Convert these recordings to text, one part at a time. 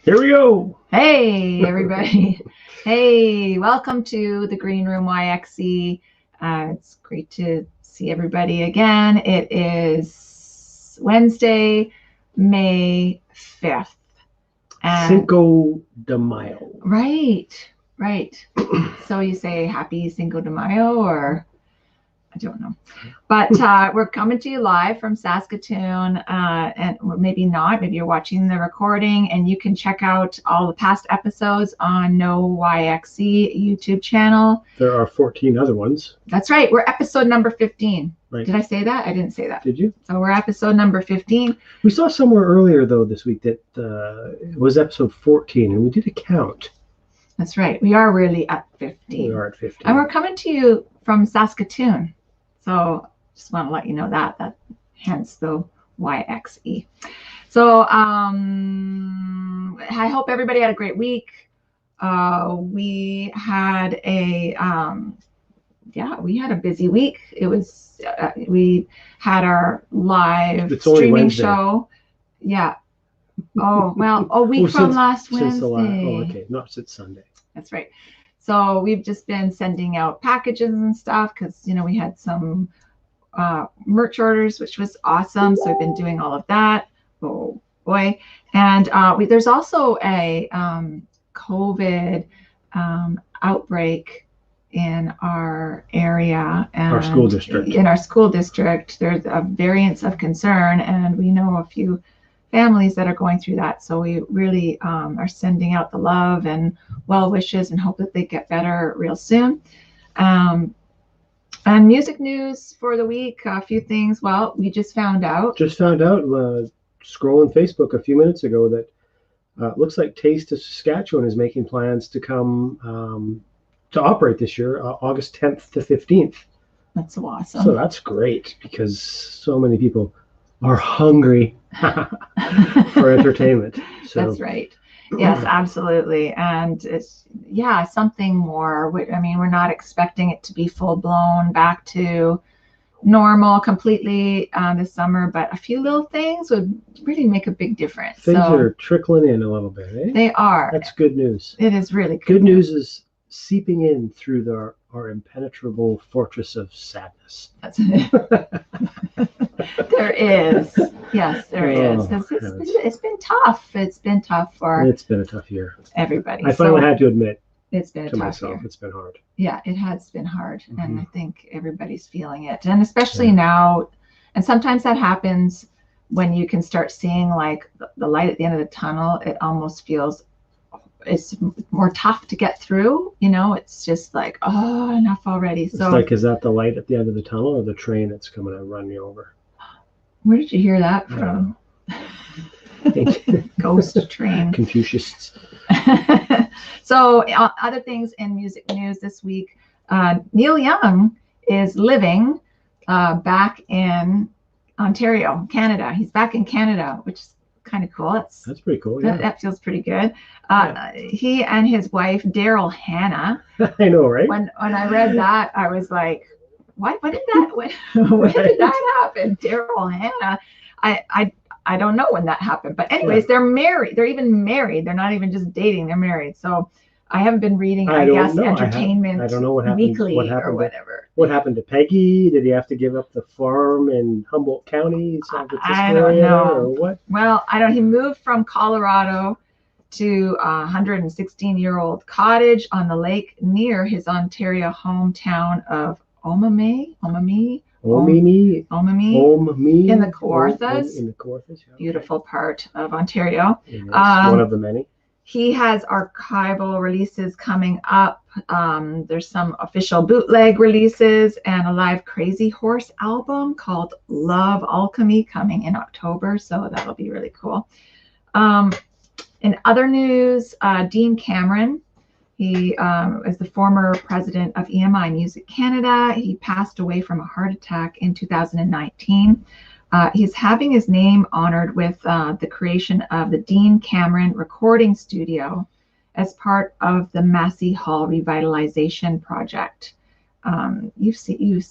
Here we go. Hey, everybody. Hey, welcome to the Green Room YXE. It's great to see everybody again. It is Wednesday, May 5th. Cinco de Mayo. Right. So you say happy Cinco de Mayo, or I don't know. But we're coming to you live from Saskatoon, and maybe not. Maybe you're watching the recording, and you can check out all the past episodes on No YXE YouTube channel. There are 14 other ones. That's right. We're episode number 15. Right. Did I say that? I didn't say that. Did you? So we're episode number 15. We saw somewhere earlier, though, this week that it was episode 14, and we did a count. That's right. We are really at 15. We are at 15. And we're coming to you from Saskatoon. So just want to let you know that hence the YXE. So I hope everybody had a great week. We had a busy week. It was we had our live streaming show. Yeah. Oh well, a week from last Wednesday. Okay, not since Sunday. That's right. So we've just been sending out packages and stuff because, we had some merch orders, which was awesome. So we've been doing all of that. Oh, boy. And there's also a COVID outbreak in our area. And our school district. In our school district, there's a variance of concern, and we know a few families that are going through that. So we really are sending out the love and well wishes and hope that they get better real soon. And music news for the week, a few things. Well, we just found out Scrolling Facebook a few minutes ago that looks like Taste of Saskatchewan is making plans to come to operate this year, August 10th to 15th. That's so awesome. So that's great because so many people are hungry for entertainment. So. That's right. Yes, absolutely. And it's something more. We're not expecting it to be full blown back to normal completely this summer, but a few little things would really make a big difference. Things are trickling in a little bit, eh? They are. That's good news. It is really good news. Is seeping in through our impenetrable fortress of sadness. That's it. There is. Yes, there is. It's been tough. It's been a tough year. Everybody. I finally had to admit it's been a tough year. It's been hard. Yeah, it has been hard. Mm-hmm. And I think everybody's feeling it. And especially now, and sometimes that happens when you can start seeing like the light at the end of the tunnel. It almost feels it's more tough to get through. It's just like, oh, enough already. It's like, is that the light at the end of the tunnel or the train that's coming to run me over? Where did you hear that from? Ghost train. Confucius. So other things in music news this week, Neil Young is living back in Ontario, Canada. He's back in Canada, which is kind of cool. That's pretty cool. Yeah. That feels pretty good. He and his wife, Daryl Hannah. I know, right? When I read that, I was like, when did that happen? Daryl Hannah. I don't know when that happened. But anyways, They're married. They're even married. They're not even just dating. They're married. So I haven't been reading, Entertainment I don't know what happened, Weekly or whatever. What happened to Peggy? Did he have to give up the farm in Humboldt County? I don't know. Or what? Well, I don't. He moved from Colorado to a 116-year-old cottage on the lake near his Ontario hometown of Omemee in the Kawarthas. Yeah. Beautiful part of Ontario. Yes, one of the many. He has archival releases coming up. There's some official bootleg releases and a live Crazy Horse album called Love Alchemy coming in October. So that'll be really cool. In other news, Dean Cameron, he is the former president of EMI Music Canada. He passed away from a heart attack in 2019. He's having his name honored with the creation of the Dean Cameron Recording Studio as part of the Massey Hall Revitalization Project. You've seen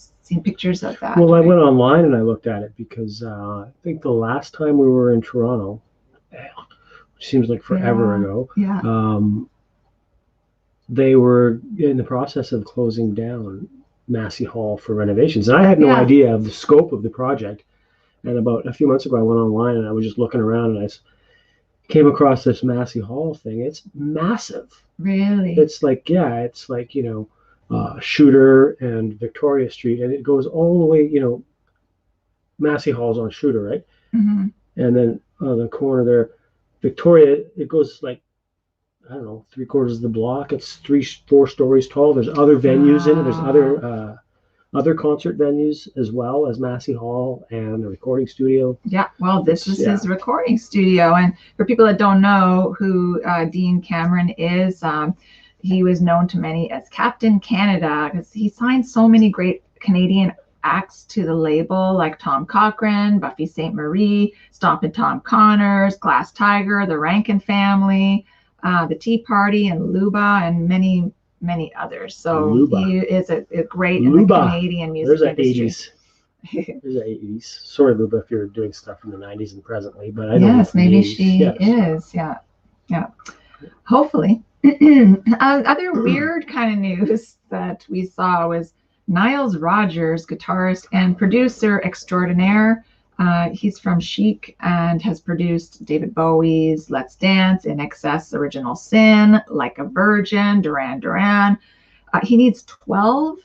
pictures of that. Well, right? I went online and I looked at it because I think the last time we were in Toronto, seems like forever ago. Yeah. They were in the process of closing down Massey Hall for renovations. And I had no idea of the scope of the project. And about a few months ago, I went online and I was just looking around and I came across this Massey Hall thing. It's massive. Really? It's like, Shooter and Victoria Street. And it goes all the way, Massey Hall's on Shooter, right? Mm-hmm. And then on the corner there, Victoria, it goes like, I don't know, 3/4 of the block. It's 4 stories tall. There's other venues in it. There's other concert venues as well as Massey Hall and a recording studio. Yeah, well, this is his recording studio. And for people that don't know who Dean Cameron is, he was known to many as Captain Canada because he signed so many great Canadian acts to the label, like Tom Cochrane, Buffy Sainte-Marie, Stompin' Tom Connors, Glass Tiger, the Rankin Family, the Tea Party, and Luba, and many, many others. So Luba. He is a great in the Canadian music industry. There's an 80s. Sorry, Luba, if you're doing stuff from the 90s and presently, but I don't know. Yes, maybe she is. Yeah. Hopefully. Other weird kind of news that we saw was Niles Rodgers, guitarist and producer extraordinaire. He's from Chic and has produced David Bowie's Let's Dance, In Excess, Original Sin, Like a Virgin, Duran Duran. He needs 11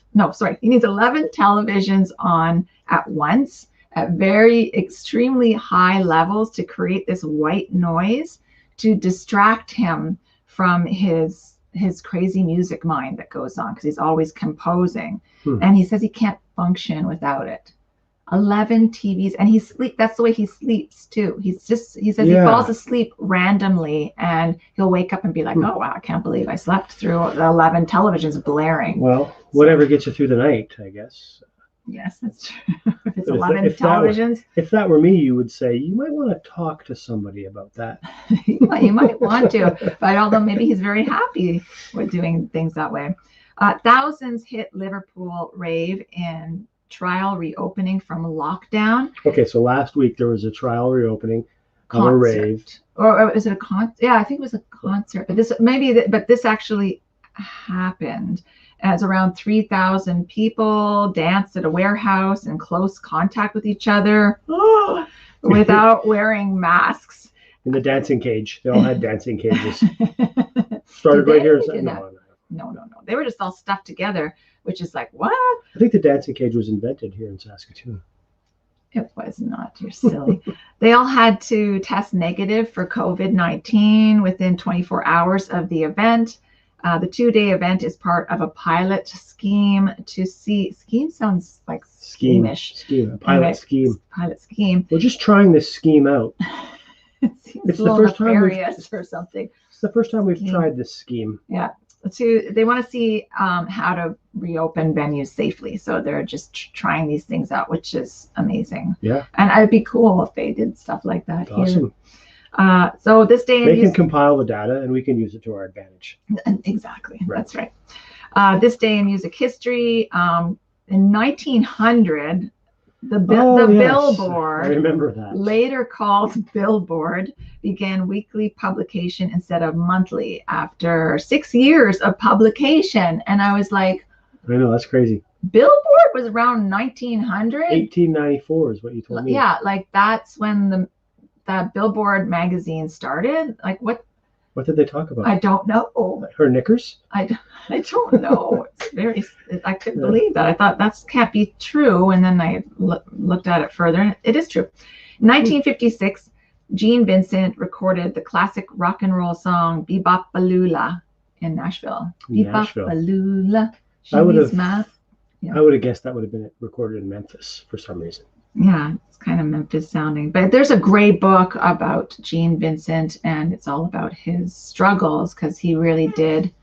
televisions on at once at very extremely high levels to create this white noise to distract him from his crazy music mind that goes on because he's always composing. And he says he can't function without it. 11 TVs, and that's the way he sleeps too. He says he falls asleep randomly and he'll wake up and be like, oh wow, I can't believe I slept through 11 televisions blaring. Well, whatever gets you through the night, I guess. Yes, that's true. It's 11 televisions. If that were me, you would say you might want to talk to somebody about that. You might want to, but although maybe he's very happy with doing things that way. Thousands hit Liverpool rave in trial reopening from lockdown. Okay, so last week there was a trial reopening of a rave. Or was it a concert? Yeah, I think it was a concert. But this actually happened. As around 3,000 people danced at a warehouse in close contact with each other without wearing masks. In the dancing cage. They all had dancing cages. Started right here. No. They were just all stuffed together, which is like, what? I think the dancing cage was invented here in Saskatoon. It was not. You're silly. They all had to test negative for COVID-19 within 24 hours of the event. The 2-day event is part of a pilot scheme to see. Scheme sounds like scheme-ish. Pilot scheme. Pilot scheme. We're just trying this scheme out. It's the first time or something. It's the first time we've tried this scheme. Yeah. They want to see how to reopen venues safely. So they're just trying these things out, which is amazing. Yeah. And it'd be cool if they did stuff like that here. Awesome. So this day they can compile the data and we can use it to our advantage. Exactly. Right. That's right. This day in music history, in 1900, the Billboard, I remember that. Later called Billboard, began weekly publication instead of monthly after 6 years of publication. And I was like, I know, that's crazy. Billboard was around 1900? 1894 is what you told me. Yeah, like that's when that Billboard magazine started. Like what did they talk about? I don't know. Her knickers? I don't know. I couldn't believe that. I thought that can't be true. And then I looked at it further and it is true. In 1956, Gene Vincent recorded the classic rock and roll song Bebop Balula in Nashville. Bebop Balula. I would have guessed that would have been recorded in Memphis for some reason. Yeah, it's kind of Memphis sounding. But there's a great book about Gene Vincent, and it's all about his struggles because he really did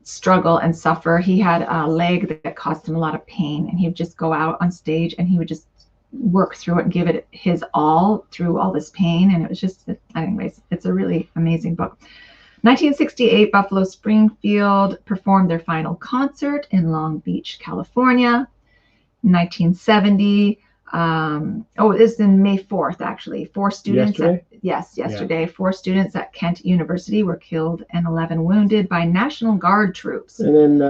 struggle and suffer. He had a leg that caused him a lot of pain, and he would just go out on stage and he would just work through it and give it his all through all this pain. And it was just, anyways, it's a really amazing book. 1968, Buffalo Springfield performed their final concert in Long Beach, California. 1970, This is in May 4th, actually. 4 students. Yesterday? 4 students at Kent University were killed and 11 wounded by National Guard troops And then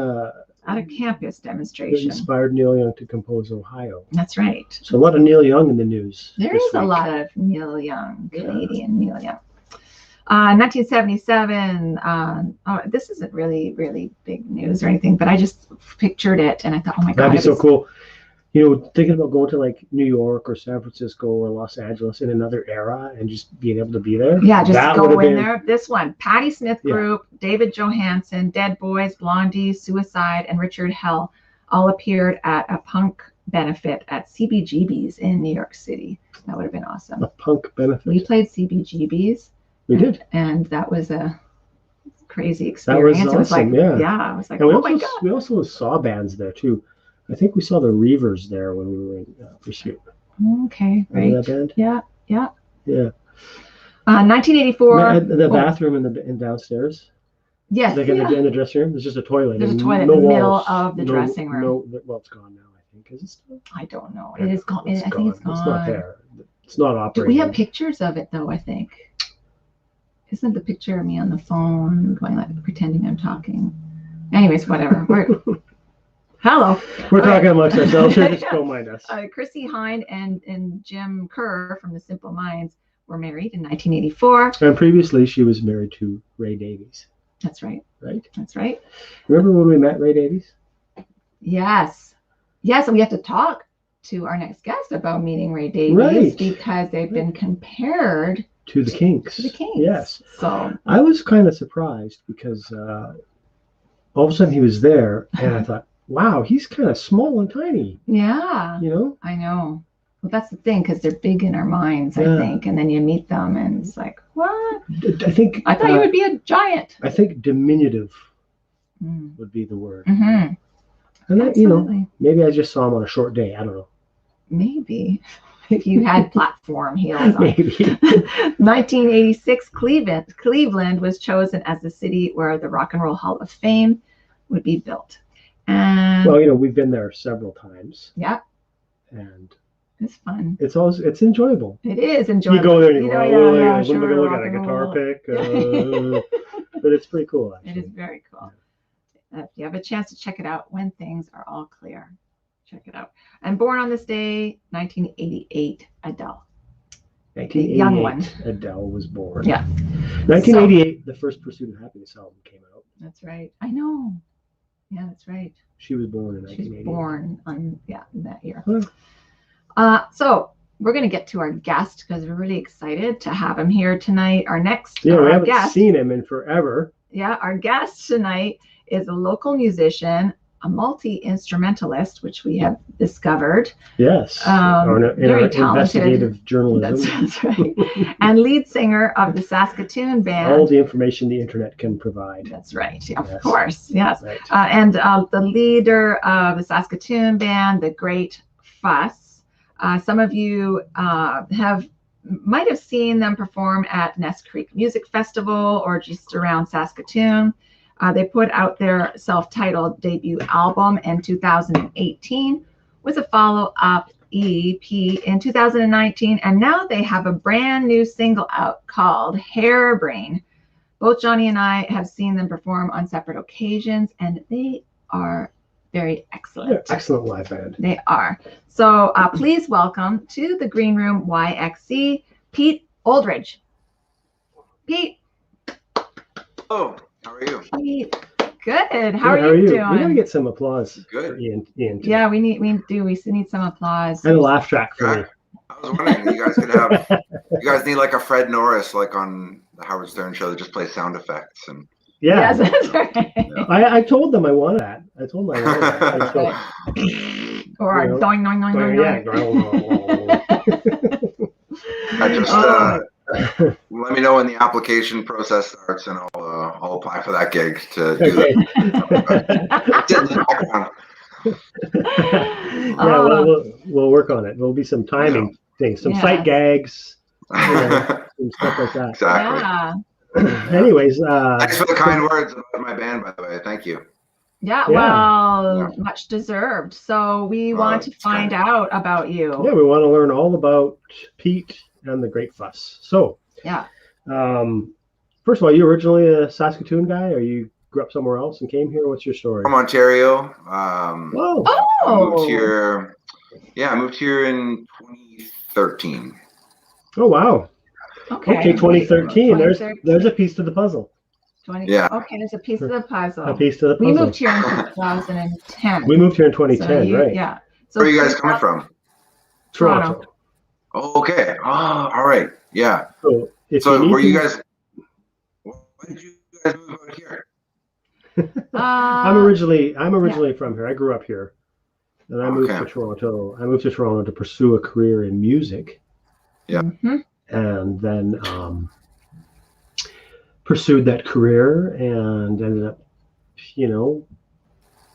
at a campus they demonstration. inspired Neil Young to compose Ohio. That's right. So a lot of Neil Young in the news. There this is a week. lot of Neil Young, Canadian Neil Young. 1977. This isn't really big news or anything, but I just pictured it and I thought, oh my God. That'd be so cool. Thinking about going to like New York or San Francisco or Los Angeles in another era and just being able to be there. Yeah, just that go in there. This one, Patti Smith Group, David Johansen, Dead Boys, Blondie, Suicide, and Richard Hell all appeared at a punk benefit at CBGB's in New York City. That would have been awesome. A punk benefit. We played CBGB's. We did. And that was a crazy experience. That was awesome, I was like, and oh my God. We also saw bands there too. I think we saw the Reavers there when we were in Pursuit. Okay, right. Remember that band? Yeah. 1984. 1984. The bathroom in downstairs. Yes. Like in the dressing room. There's just a toilet. There's a toilet in the middle of the dressing room. Well, it's gone now, I think. Is it still? I don't know. It is gone. I think it's gone. It's not there. It's not operating. We have pictures of it, though, I think. Isn't the picture of me on the phone going like pretending I'm talking? Anyways, whatever. Hello. We're talking amongst ourselves here. Just don't mind us. Chrissy Hynde and Jim Kerr from the Simple Minds were married in 1984. And previously, she was married to Ray Davies. That's right. Right? That's right. Remember when we met Ray Davies? Yes. Yes, and we have to talk to our next guest about meeting Ray Davies because they've been compared to the Kinks. Yes. So I was kind of surprised because all of a sudden he was there and I thought, wow, he's kind of small and tiny. Yeah. I know. Well, that's the thing, because they're big in our minds, I think. And then you meet them and it's like, what? I thought you would be a giant. I think diminutive would be the word. Mm-hmm. And maybe I just saw him on a short day. I don't know. Maybe. If you had platform heels on. Maybe. 1986, Cleveland was chosen as the city where the Rock and Roll Hall of Fame would be built. And well, we've been there several times. Yeah. And it's fun. It's enjoyable. It is enjoyable. You go there and you go, let me go look at a guitar pick. But it's pretty cool, actually. It is very cool. If you have a chance to check it out when things are all clear, check it out. And born on this day, 1988, Adele. 1988, young one. Adele was born. Yeah. 1988, the first Pursuit of Happiness album came out. That's right. I know. Yeah, that's right. She was born in 1988. She was born in that year. Huh. So we're going to get to our guest because we're really excited to have him here tonight. Our next we haven't seen him in forever. Yeah, our guest tonight is a local musician, a multi-instrumentalist, which we have discovered. Yes, in very our talented investigative journalism. That's right. And lead singer of the Saskatoon band. All the information the internet can provide. That's right. Yeah, of course. Yes. Right. And the leader of the Saskatoon band, The Great Fuss. Some of you might have seen them perform at Ness Creek Music Festival or just around Saskatoon. They put out their self-titled debut album in 2018 with a follow-up EP in 2019. And now they have a brand new single out called Hairbrain. Both Johnny and I have seen them perform on separate occasions, and they are very excellent. They're excellent live band. They are. So please welcome to the Green Room YXE, Pete Oldridge. Pete. Oh. How are you? Pete. Good. How are you doing? We gotta get some applause. Good. For Ian too. Yeah, we need some applause. And a laugh track for me. I was wondering, you guys need like a Fred Norris, like on the Howard Stern show, that just plays sound effects and. Yeah. Yes, that's right. Yeah. I told them I wanted that. I told them I wanted that. Or doing, I just let me know when the application process starts, and I'll apply for that gig to do that. We'll work on it. There'll be some timing things, some sight gags, some stuff like that. Exactly. Yeah. Anyways, thanks for the kind words about my band, by the way. Thank you. Yeah, Yeah. well, much deserved. So we want to find out about you. Yeah, we want to learn all about Pete and the Great Fuss. So, yeah. First of all, you originally a Saskatoon guy, or you grew up somewhere else and came here? What's your story? From Ontario. Whoa. I moved here. Yeah, I moved here in 2013. Oh wow. Okay, 2013. There's a piece to the puzzle. Yeah. Okay, there's a piece of the puzzle. A piece to the puzzle. We moved here in 2010. We moved here in 2010, right? Yeah. So where are you guys coming from? Toronto. Oh, okay. Oh, all right. Yeah. So were you guys? When did you guys move out here? I'm originally from here. I grew up here, and I moved to Toronto. I moved to Toronto to pursue a career in music. Yeah. Mm-hmm. And then pursued that career and ended up,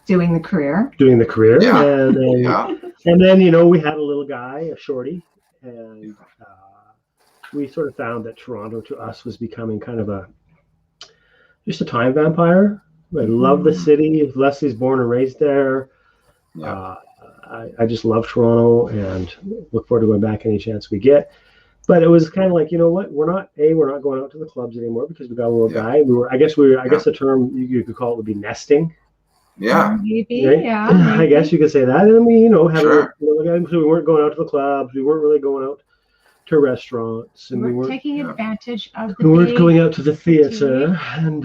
doing the career. Yeah. And then, we had a little guy, a shorty, and we sort of found that Toronto to us was becoming kind of just a time vampire. I love the city. Leslie's born and raised there. Yeah. I just love Toronto and look forward to going back any chance we get. But it was kind of like, you know what? We're not going out to the clubs anymore because we got a little guy. I guess the term you could call it would be nesting. Yeah. Maybe. Right? Yeah. Maybe. I guess you could say that. And then we, had a little guy. So we weren't going out to the clubs. We weren't really going out to restaurants, and we weren't taking advantage of the. We weren't going out to the theater, and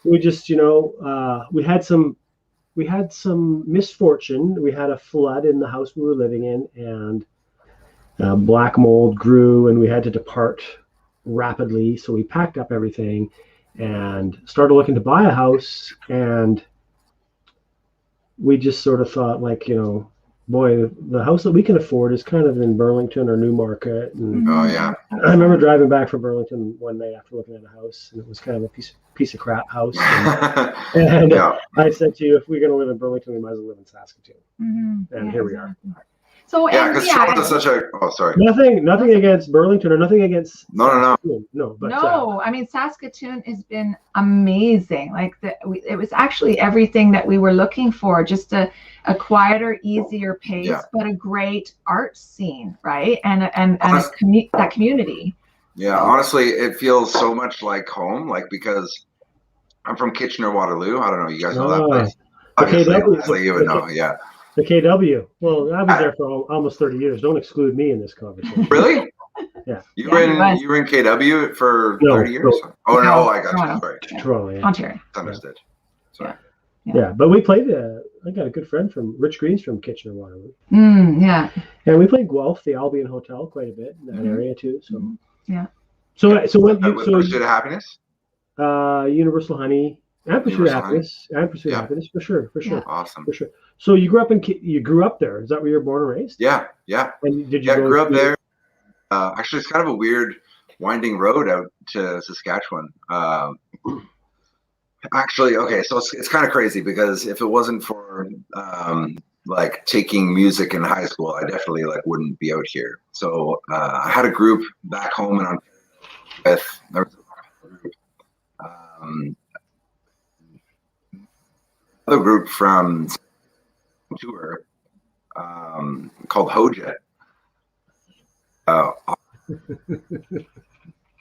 we just, we had some misfortune. We had a flood in the house we were living in, and black mold grew, and we had to depart rapidly. So we packed up everything and started looking to buy a house. And we just sort of thought, like, boy, the house that we can afford is kind of in Burlington or Newmarket. And oh yeah. I remember driving back from Burlington one night after looking at a house, and it was kind of a piece of crap house. And I said to you, if we're going to live in Burlington, we might as well live in Saskatoon. Mm-hmm. And here we are. So because Toronto's such a. Oh, sorry. Nothing against Burlington or nothing against. No. But I mean, Saskatoon has been amazing. Like it was actually everything that we were looking for. Just a quieter, easier pace, but a great art scene, right? And that community. Yeah, honestly, it feels so much like home. Like, because I'm from Kitchener-Waterloo. I don't know. You guys know that place? Obviously, you would know. Yeah. The KW. Well, I was there for almost 30 years. Don't exclude me in this conversation. Really? Yeah. You were in KW for 30 years? No, I got you. Sorry. Toronto, yeah. Ontario. Understood. Sorry. Yeah, but we played. I got a good friend from Rich Green's from Kitchener-Waterloo. Yeah. And we played Guelph, the Albion Hotel, quite a bit in that area too. So. Yeah. So when Pursuit of Happiness? Universal Honey. And Pursuit of Happiness. And Pursuit of Happiness, for sure. Yeah. Awesome. For sure. So you grew up there. Is that where you were born and raised? Yeah. And did you I grew up there. Actually, it's kind of a weird winding road out to Saskatchewan. Actually, okay, so it's kind of crazy, because if it wasn't for taking music in high school, I definitely wouldn't be out here. So I had a group back home in Ontario another group from tour called Hoja.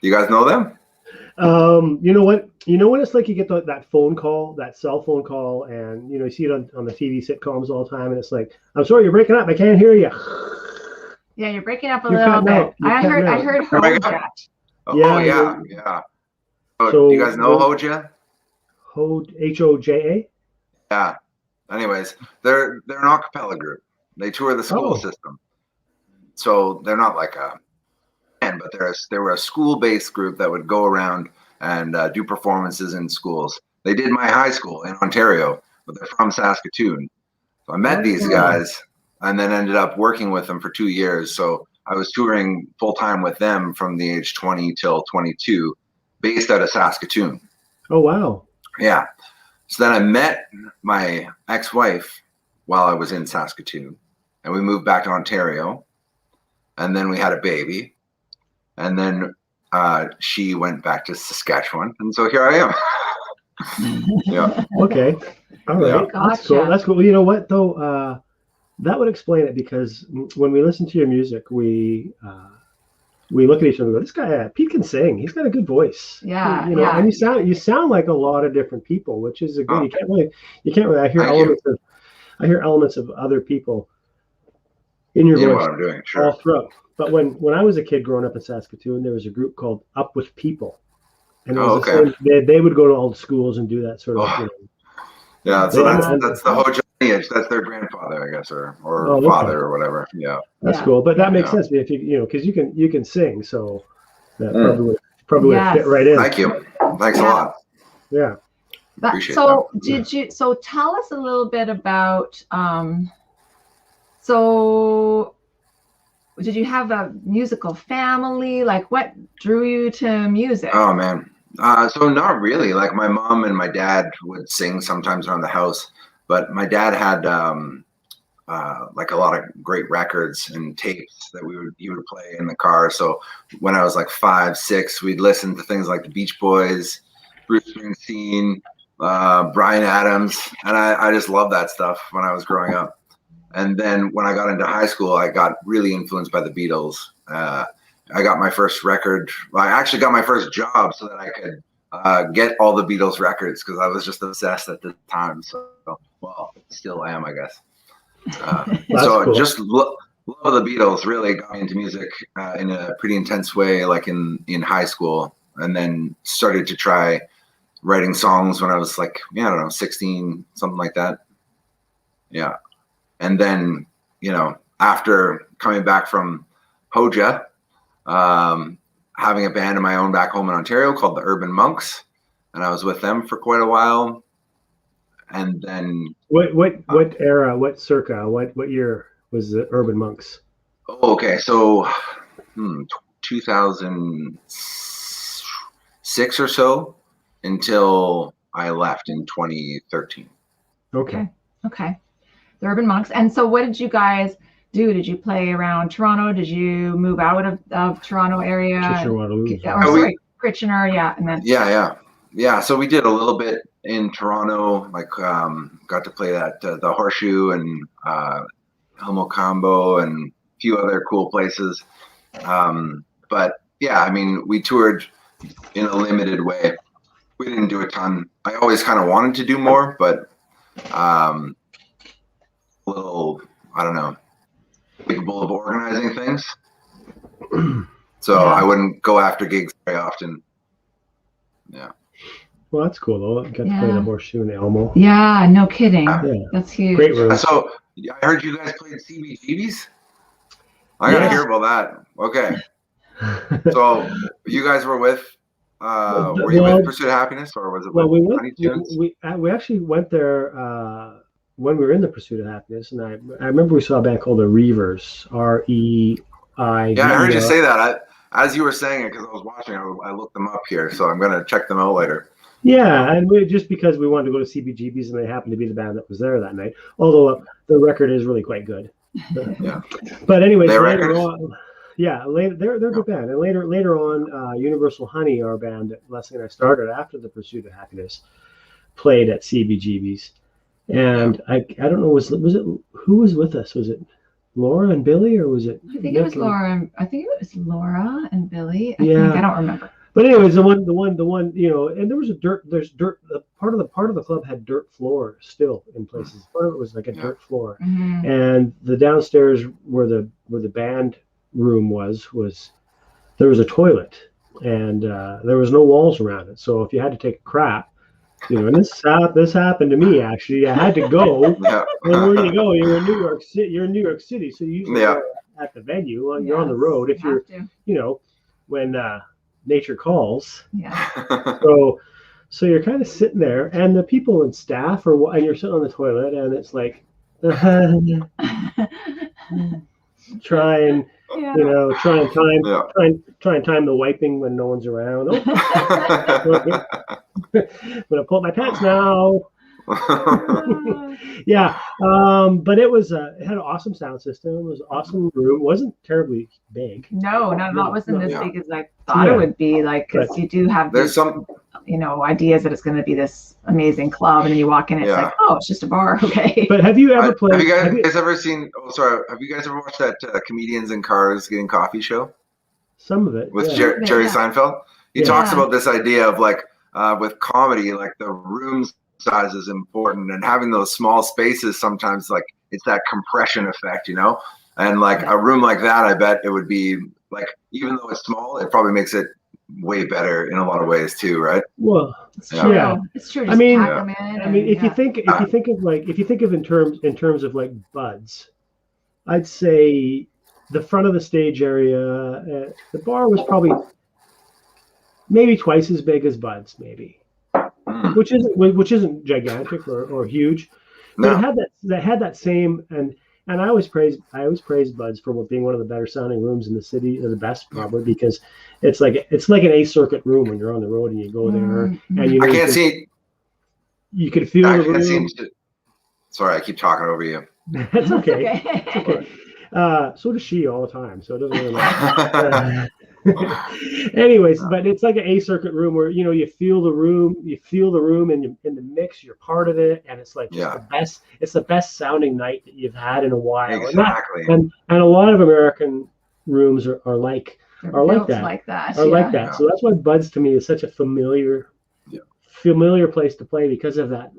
You guys know them? You know what? When it's like you get that phone call, that cell phone call, and you see it on the TV sitcoms all the time, and it's like, I'm sorry, you're breaking up. I can't hear you. Yeah, you're breaking up a little bit. I heard Hoja. Yeah. So, do you guys know Hoja? Hoja? Yeah. Anyways, they're an a cappella group. They tour the school system. So they're not like a band, but they were a school-based group that would go around and do performances in schools. They did my high school in Ontario, but they're from Saskatoon. So I met these guys and then ended up working with them for 2 years. So I was touring full-time with them from the age 20 till 22, based out of Saskatoon. Oh, wow. Yeah. So then I met my ex-wife while I was in Saskatoon, and we moved back to Ontario, and then we had a baby, and then she went back to Saskatchewan, and so here I am. Yeah. Okay. All right. Yeah. That's cool. Gotcha. That's cool. Well, you know what though? That would explain it, because when we listen to your music, we look at each other and go, "This guy, Pete, can sing. He's got a good voice." Yeah, You know, yeah. and you sound like a lot of different people, which is a good. Oh. You can't really. I hear Thank you. elements of other people in your You know voice what I'm doing, all sure. throughout. But when I was a kid growing up in Saskatoon, there was a group called Up With People, and it was the Okay. same. They would go to all the schools and do that sort of. Oh. You know, Yeah, so Yeah. that's the Hoja lineage. That's their grandfather, I guess, or Oh, okay. father or whatever. Yeah. That's Yeah. cool, but that makes Yeah. sense if you know, because you can sing, so that Mm. probably would Yes. fit right in. Thank you. Thanks a Yeah. lot. Yeah. But Appreciate so that. so tell us a little bit about so did you have a musical family? Like what drew you to music? Oh man. So not really. Like my mom and my dad would sing sometimes around the house, but my dad had like a lot of great records and tapes that he would play in the car. So when I was like 5, 6, we'd listen to things like the Beach Boys, Bruce Springsteen, Bryan Adams, and I just loved that stuff when I was growing up. And then when I got into high school, I got really influenced by the Beatles. I got my first record. I actually got my first job so that I could get all the Beatles records because I was just obsessed at the time. So, well, still am, I guess. So cool. just love of the Beatles really got me into music in a pretty intense way, like in high school, and then started to try writing songs when I was like, I don't know, 16, something like that. Yeah. And then, after coming back from Hoja, having a band of my own back home in Ontario called the Urban Monks, and I was with them for quite a while. And then what era, what circa, what year was the Urban Monks? Okay, so 2006 or so until I left in 2013. Okay. Okay. The Urban Monks. And so what did you guys do? Did you play around Toronto? Did you move out of Toronto area? Kitchener, yeah. And then Yeah. So we did a little bit in Toronto, like got to play that the Horseshoe and Helmo and a few other cool places. But yeah, I mean, we toured in a limited way. We didn't do a ton. I always kind of wanted to do more, but a little, I don't know, capable of organizing things. So I wouldn't go after gigs very often. Yeah. Well, that's cool though. Got to play the Horseshoe and the Elmo. Yeah, no kidding. Yeah. That's huge. Great room. So I heard you guys played CBGBs. I gotta hear about that. Okay. So you guys were with were you with Pursuit of Happiness, or was it with we actually went there when we were in the Pursuit of Happiness, and I remember we saw a band called the Reivers, R-E-I. Yeah, I heard you say that. As you were saying it, because I was watching, I looked them up here, so I'm gonna check them out later. Yeah, and just because we wanted to go to CBGB's, and they happened to be the band that was there that night. Although the record is really quite good. Yeah. But anyways, they're a good band. And later on, Universal Honey, our band that Leslie and I started after the Pursuit of Happiness, played at CBGB's. And I don't know, was it who was with us? Was it Laura and Billy, or was it? I think it was Laura. I think it was Laura and Billy. I don't remember. But anyways, the one, and there was there's dirt. Part of the club had dirt floor still in places. Part of it was like a dirt floor, and the downstairs where the band room was there was a toilet, and there was no walls around it. So if you had to take a crap, and this happened to me actually. I had to go. Yeah. And where do you go? You're in New York City. So you usually are at the venue. You're on the road. If you're, when nature calls. Yeah. So you're kind of sitting there, and the people and staff and you're sitting on the toilet, and it's like try and time the wiping when no one's around. I'm gonna pull up my pants now. But it had an awesome sound system. It was an awesome room. It wasn't terribly big. No, not at all. It wasn't as big as I thought it would be. Like, because you do have there's some ideas that it's going to be this amazing club, and then you walk in, it's like, oh, it's just a bar. Okay. But have you ever played? Have you guys ever seen? Oh, sorry. Have you guys ever watched that Comedians in Cars Getting Coffee show? Some of it with Jerry Seinfeld. He talks about this idea of like with comedy, like the room size is important, and having those small spaces sometimes, like it's that compression effect, and like a room like that, I bet it would be like, even though it's small, it probably makes it way better in a lot of ways too, right? Well, it's true. It's true. Just pack them in if you think of in terms of like buds, I'd say the front of the stage area, the bar was probably maybe twice as big as Bud's, maybe, which isn't gigantic or huge, but it had that same, and I always praise Bud's for being one of the better sounding rooms in the city, or the best probably, because it's like an A circuit room when you're on the road and you go there, and I can't see. You could feel the room. Sorry, I keep talking over you. That's okay. It's okay. So does she all the time, so it doesn't really matter. Anyways, but it's like an A circuit room where you feel the room, and in the mix, you're part of it, and it's like the best. It's the best sounding night that you've had in a while. Exactly. And a lot of American rooms are like that. So that's why Bud's to me is such a familiar place to play, because of that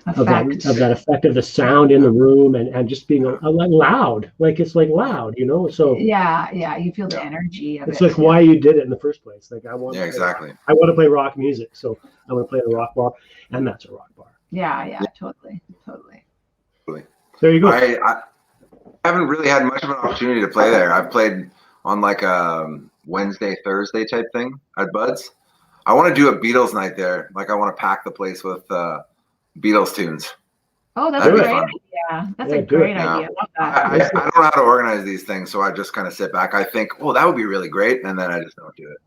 effect of the sound in the room, and just being like loud, like it's like loud, so you feel the energy of it's like why you did it in the first place. Like I want to play rock music, so I want to play at a rock bar, and that's a rock bar. Totally. There you go. I haven't really had much of an opportunity to play there. I've played on like a Wednesday, Thursday type thing at Bud's. I want to do a Beatles night there. Like I want to pack the place with Beatles tunes. Oh, that's a great idea. That's a great idea. I love that. I don't know how to organize these things, so I just kind of sit back. I think, oh, that would be really great, and then I just don't do it.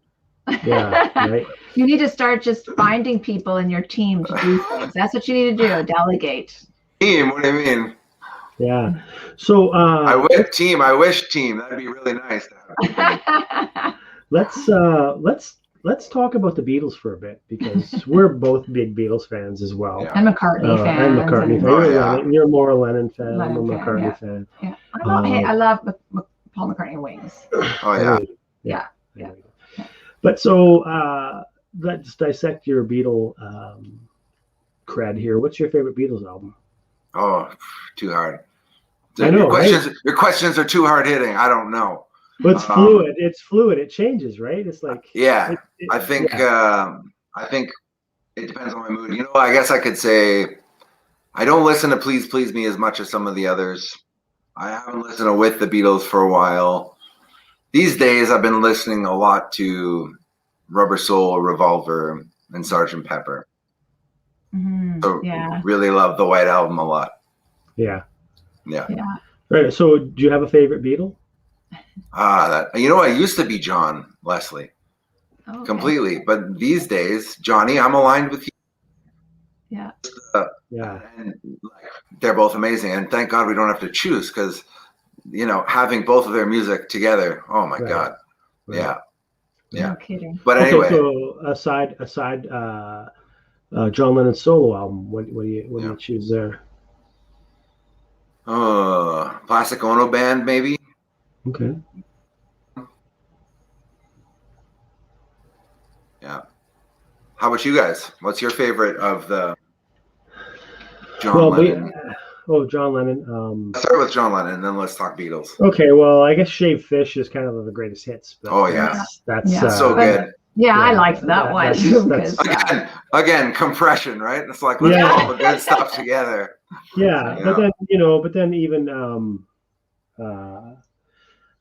Yeah, right. You need to start just finding people in your team to do things. That's what you need to do. Delegate. Team? What do you mean? Yeah. So I wish team. That'd be really nice. Let's talk about the Beatles for a bit, because we're both big Beatles fans as well. And McCartney fans. And McCartney fan. You're more a Lennon fan. I'm a McCartney fan. Yeah. I love Paul McCartney and Wings. Oh yeah. But so let's dissect your Beatle cred here. What's your favorite Beatles album? Oh, too hard. I know, your questions are too hard hitting. I don't know. But it's fluid. It's fluid. It changes, right? It's like I think it depends on my mood. I guess I could say I don't listen to Please Please Me as much as some of the others. I haven't listened to With the Beatles for a while. These days, I've been listening a lot to Rubber Soul, Revolver, and Sgt. Pepper. So really love the White Album a lot. Yeah. Right. So, do you have a favorite Beatle? I used to be John Leslie, completely, but these days, Johnny, I'm aligned with you. And they're both amazing, and thank God we don't have to choose, because having both of their music together, oh my God, yeah. No kidding. But anyway, so aside John Lennon's solo album, what do you choose there? Plastic Ono Band, maybe. Okay. Yeah. How about you guys? What's your favorite of the John Lennon? John Lennon. Let's start with John Lennon, and then let's talk Beatles. Okay, well, I guess Shaved Fish is kind of the greatest hits. That's so good. Yeah, I liked that one too. Again, compression, right? It's like let's put all the good stuff together. Yeah, but then even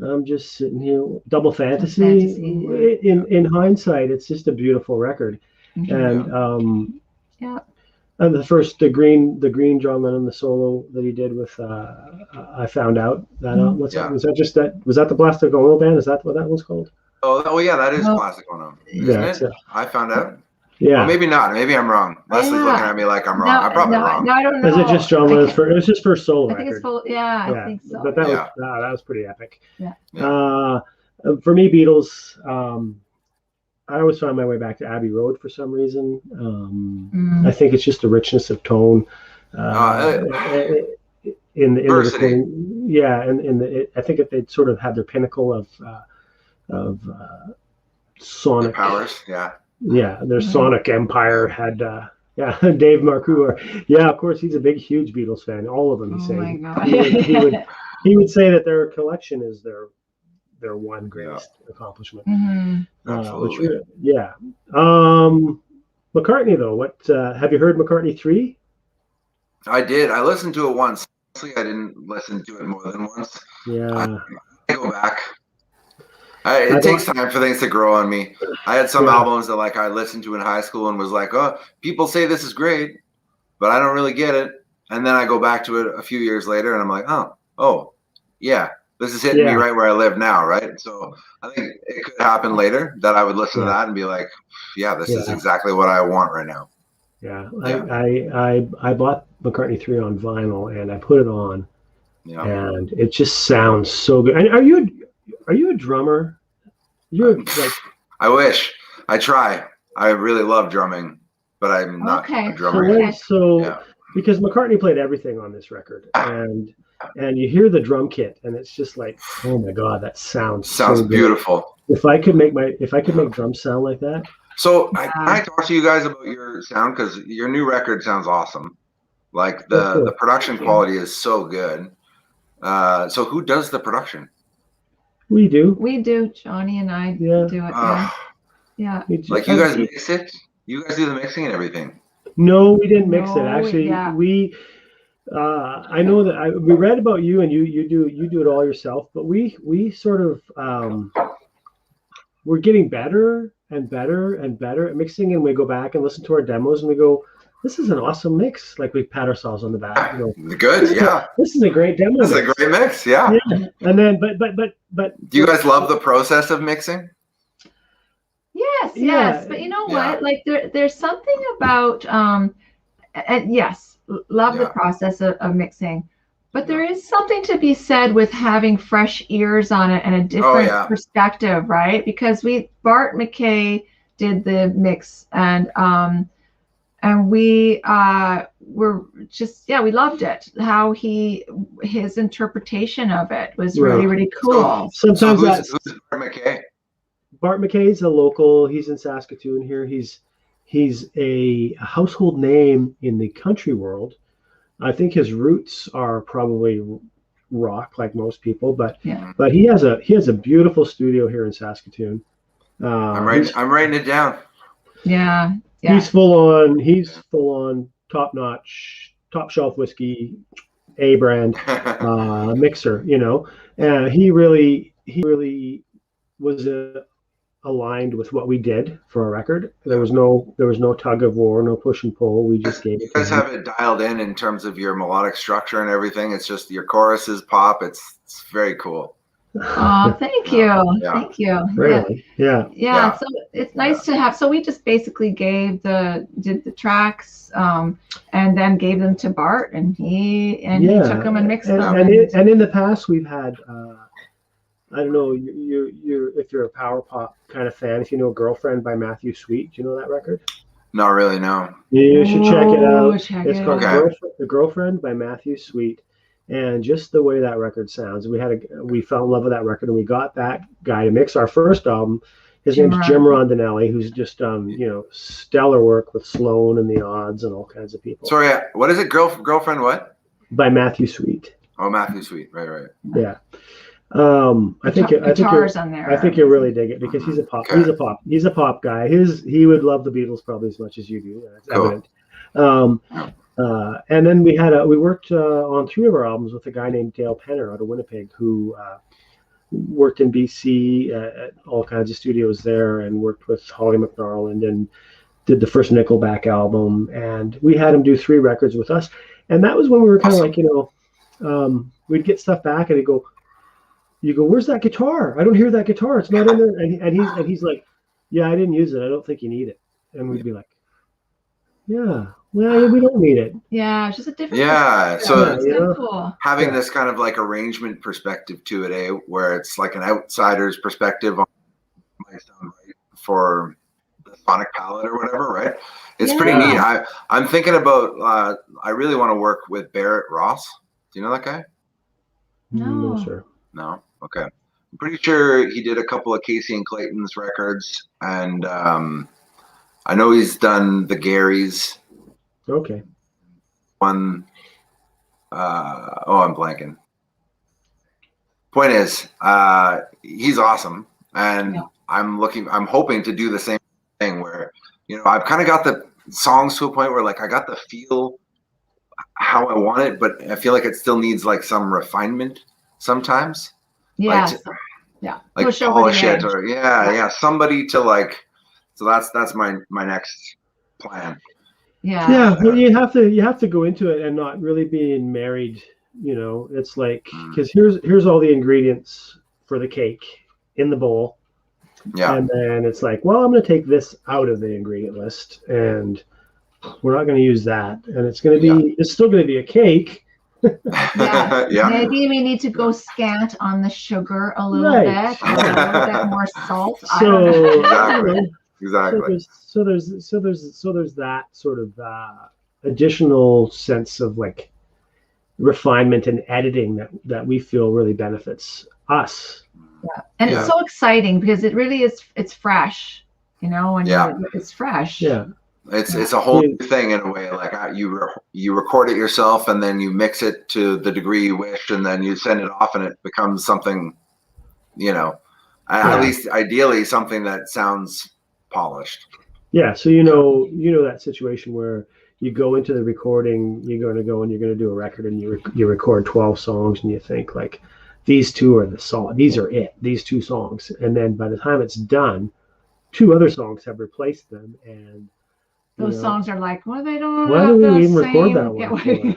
I'm just sitting here. Double Fantasy. In hindsight, it's just a beautiful record, and and the green John Lennon, the solo that he did with I Found Out. Was that the Plastic Ono Band? Is that what that one's called? Oh yeah, that is Plastic Ono. Isn't it? I Found Out. Yeah. Well, maybe not. Maybe I'm wrong. Leslie's looking at me like I'm wrong. I'm probably wrong. No, I don't know. Is it just John Lennon's it was just first solo record? I think it's full. Yeah, I think so. But that was pretty epic. Yeah. For me, Beatles. I always find my way back to Abbey Road for some reason. I think it's just the richness of tone in the recording. Yeah, and I think if they'd sort of had their pinnacle of sonic powers. Yeah. Yeah, their sonic empire had. Dave Marcoux. Yeah, of course, he's a big, huge Beatles fan. All of them, he's saying. My God. He would say that their collection is their one greatest accomplishment. Absolutely. McCartney though, what have you heard McCartney 3? I did. I listened to it once. Honestly, I didn't listen to it more than once. Yeah. I go back. It takes time for things to grow on me. I had some albums that like I listened to in high school and was like, oh, people say this is great, but I don't really get it. And then I go back to it a few years later and I'm like, oh, yeah, this is hitting me right where I live now, right? So I think it could happen later that I would listen to that and be like, yeah, this is exactly what I want right now. Yeah. I bought McCartney 3 on vinyl and I put it on and it just sounds so good. And are you a drummer? I wish. I try. I really love drumming, but I'm not a drummer. So because McCartney played everything on this record, and you hear the drum kit, and it's just like, oh my God, that sounds so beautiful. If I could make drums sound like that. So I talk to you guys about your sound because your new record sounds awesome. Like the production quality is so good. So who does the production? We do. Johnny and I do it. Yeah. Like you guys mix it? You guys do the mixing and everything? No, we didn't mix it. Actually, we. I know that we read about you, and you do it all yourself. But we sort of we're getting better and better and better at mixing, and we go back and listen to our demos, and we go, "This is an awesome mix." Like we pat ourselves on the back. Good, This is a great demo. This is a great mix, yeah. And then, but. Do you guys love the process of mixing? Yes. But you know what? Like there's something about and yes, love the process of mixing. But there is something to be said with having fresh ears on it and a different perspective, right? Because Bart Mckay did the mix and we were just we loved it. How his interpretation of it was really, really cool. Sometimes who's Bart Mckay? Bart McKay's a local. He's in Saskatoon here. He's a household name in the country world. I think his roots are probably rock, like most people, but he has a beautiful studio here in Saskatoon. I'm writing it down. Yeah. He's full on top shelf whiskey, A brand mixer, and he really was aligned with what we did for a record. There was no tug of war, no push and pull. We just gave it. You guys have it dialed in terms of your melodic structure and everything. It's just your choruses pop. It's very cool. Oh, thank you. Thank you. Really? Yeah. So it's nice to have. So we just basically did the tracks, and then gave them to Bart, and he took them and mixed them. And in the past, we've had. I don't know. You if you're a power pop kind of fan, if you know "Girlfriend" by Matthew Sweet, do you know that record? Not really. No. You should check it out. It's called "The Girlfriend" by Matthew Sweet. And just the way that record sounds, we fell in love with that record, and we got that guy to mix our first album. His name's Jim Rondinelli, who's just done stellar work with Sloan and the Odds and all kinds of people. Sorry, what is it? Girlfriend what? By Matthew Sweet. Oh, Matthew Sweet, right. Yeah. I think you'll really dig it because he's a pop guy. He would love the Beatles probably as much as you do. That's evident. And then we worked on 3 of our albums with a guy named Dale Penner out of Winnipeg who worked in BC at all kinds of studios there and worked with Holly McNarland and did the first Nickelback album. And we had him do 3 records with us. And that was when we were kind of like, we'd get stuff back and he'd go, where's that guitar? I don't hear that guitar. It's not in there. And he's like, yeah, I didn't use it. I don't think you need it. And we'd be like, yeah. Well, we don't need it. Yeah, it's just a different. Yeah, so cool. Having this kind of like arrangement perspective to it, where it's like an outsider's perspective on might sound right for the sonic palette or whatever, right? It's pretty neat. I'm thinking about. I really want to work with Barrett Ross. Do you know that guy? No, sir. No. Okay. I'm pretty sure he did a couple of Casey and Clayton's records, and I know he's done the Garys. Okay. One. I'm blanking. Point is, he's awesome, and I'm hoping to do the same thing where, I've kind of got the songs to a point where like I got the feel how I want it, but I feel like it still needs like some refinement sometimes. Yeah. Like polish it or somebody to like. So that's my next plan. Yeah. Well, you have to go into it and not really being married. It's like, because here's all the ingredients for the cake in the bowl. Yeah. And then it's like, well, I'm going to take this out of the ingredient list, and we're not going to use that, and it's going to be it's still going to be a cake. Maybe we need to go scant on the sugar a little bit, or a little bit more salt. Exactly. So there's that sort of additional sense of like refinement and editing that we feel really benefits us. Yeah, and it's so exciting because it really is. It's fresh, it's fresh. Yeah. It's a whole new thing in a way. Like you record it yourself, and then you mix it to the degree you wish, and then you send it off, and it becomes something, at least ideally something that sounds polished. Yeah. So that situation where you go into the recording, you're going to go and you're going to do a record, and you record 12 songs, and you think like, these two are the song. These are it. These two songs, and then by the time it's done, 2 other songs have replaced them, and those songs are like, well, they don't. Why do we even record that one?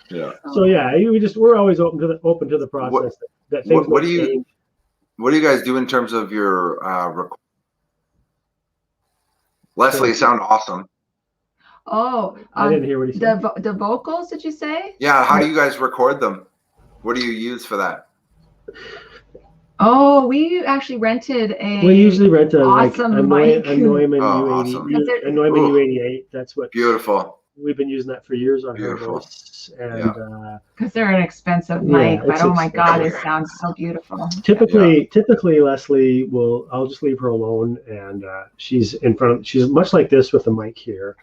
Yeah. So we're always open to the process. What do you guys do in terms of your record? Leslie, you sound awesome. Oh, I didn't hear what he said. The vocals, did you say? Yeah. How do you guys record them? What do you use for that? Oh, we actually rented a. We usually rent a awesome mic. A Neumann U88. That's what. Beautiful. We've been using that for years on our voice, and because they're an expensive mic, but oh my god, it sounds so beautiful. Typically, Leslie I'll just leave her alone, and she's in front. She's much like this with the mic here,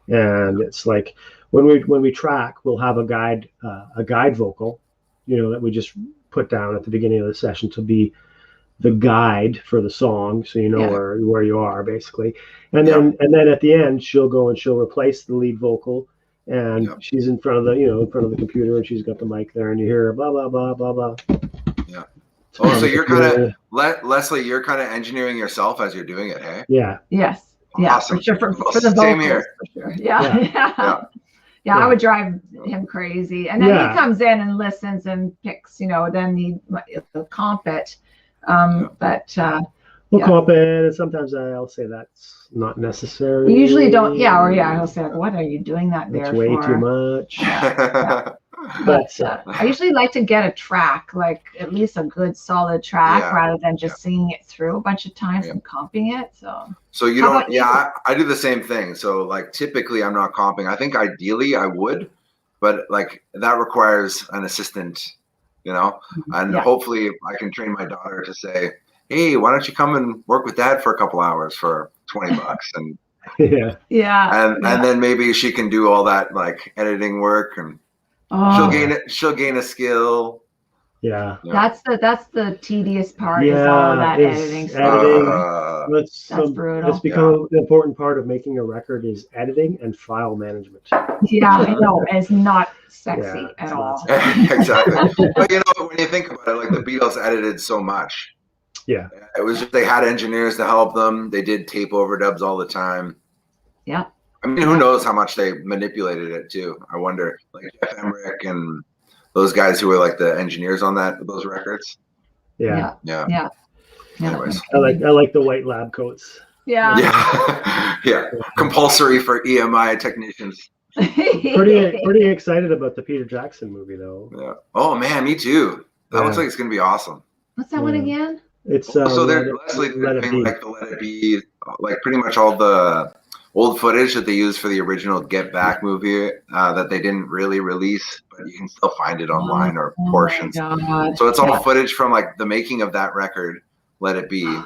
and it's like when we track, we'll have a guide vocal, that we just put down at the beginning of the session to be the guide for the song, so where you are basically, and then at the end she'll go and she'll replace the lead vocal, and she's in front of the computer, and she's got the mic there, and you hear blah blah blah blah blah. Yeah. Oh, so you're kind of Leslie, you're kind of engineering yourself as you're doing it, hey? Yeah. Yes. Yeah, awesome. For sure. For the vocals, same here. For sure. Yeah, I would drive him crazy, and then he comes in and listens and picks. Then he'll comp it. But we'll comp it, and sometimes I'll say that's not necessary. We usually don't. He'll say, "What are you doing that there for?" That's way too much. But I usually like to get a track, like at least a good solid track, rather than just singing it through a bunch of times and comping it. So you don't? I do the same thing. So like typically I'm not comping. I think ideally I would, but like that requires an assistant, and hopefully I can train my daughter to say, hey, why don't you come and work with dad for a couple hours for $20 and and then maybe she can do all that like editing work, and she'll gain a skill. Yeah. That's the tedious part, is all of that editing stuff. That's brutal. It's become an important part of making a record is editing and file management. Yeah, I know. It's not sexy at all. Exactly. But when you think about it, like the Beatles edited so much. Yeah. It was just they had engineers to help them. They did tape overdubs all the time. Yeah. I mean, who knows how much they manipulated it too? I wonder, like Jeff Emmerich and those guys who were like the engineers on those records. Yeah. Anyways, I like the white lab coats. Yeah. Compulsory for EMI technicians. Pretty excited about the Peter Jackson movie though. Yeah. Oh man, me too. That looks like it's gonna be awesome. What's that one again? It's So they're Leslie doing like the Let It Be, like pretty much all the old footage that they used for the original Get Back movie that they didn't really release, but you can still find it online or portions. So it's all footage from like the making of that record, Let It Be,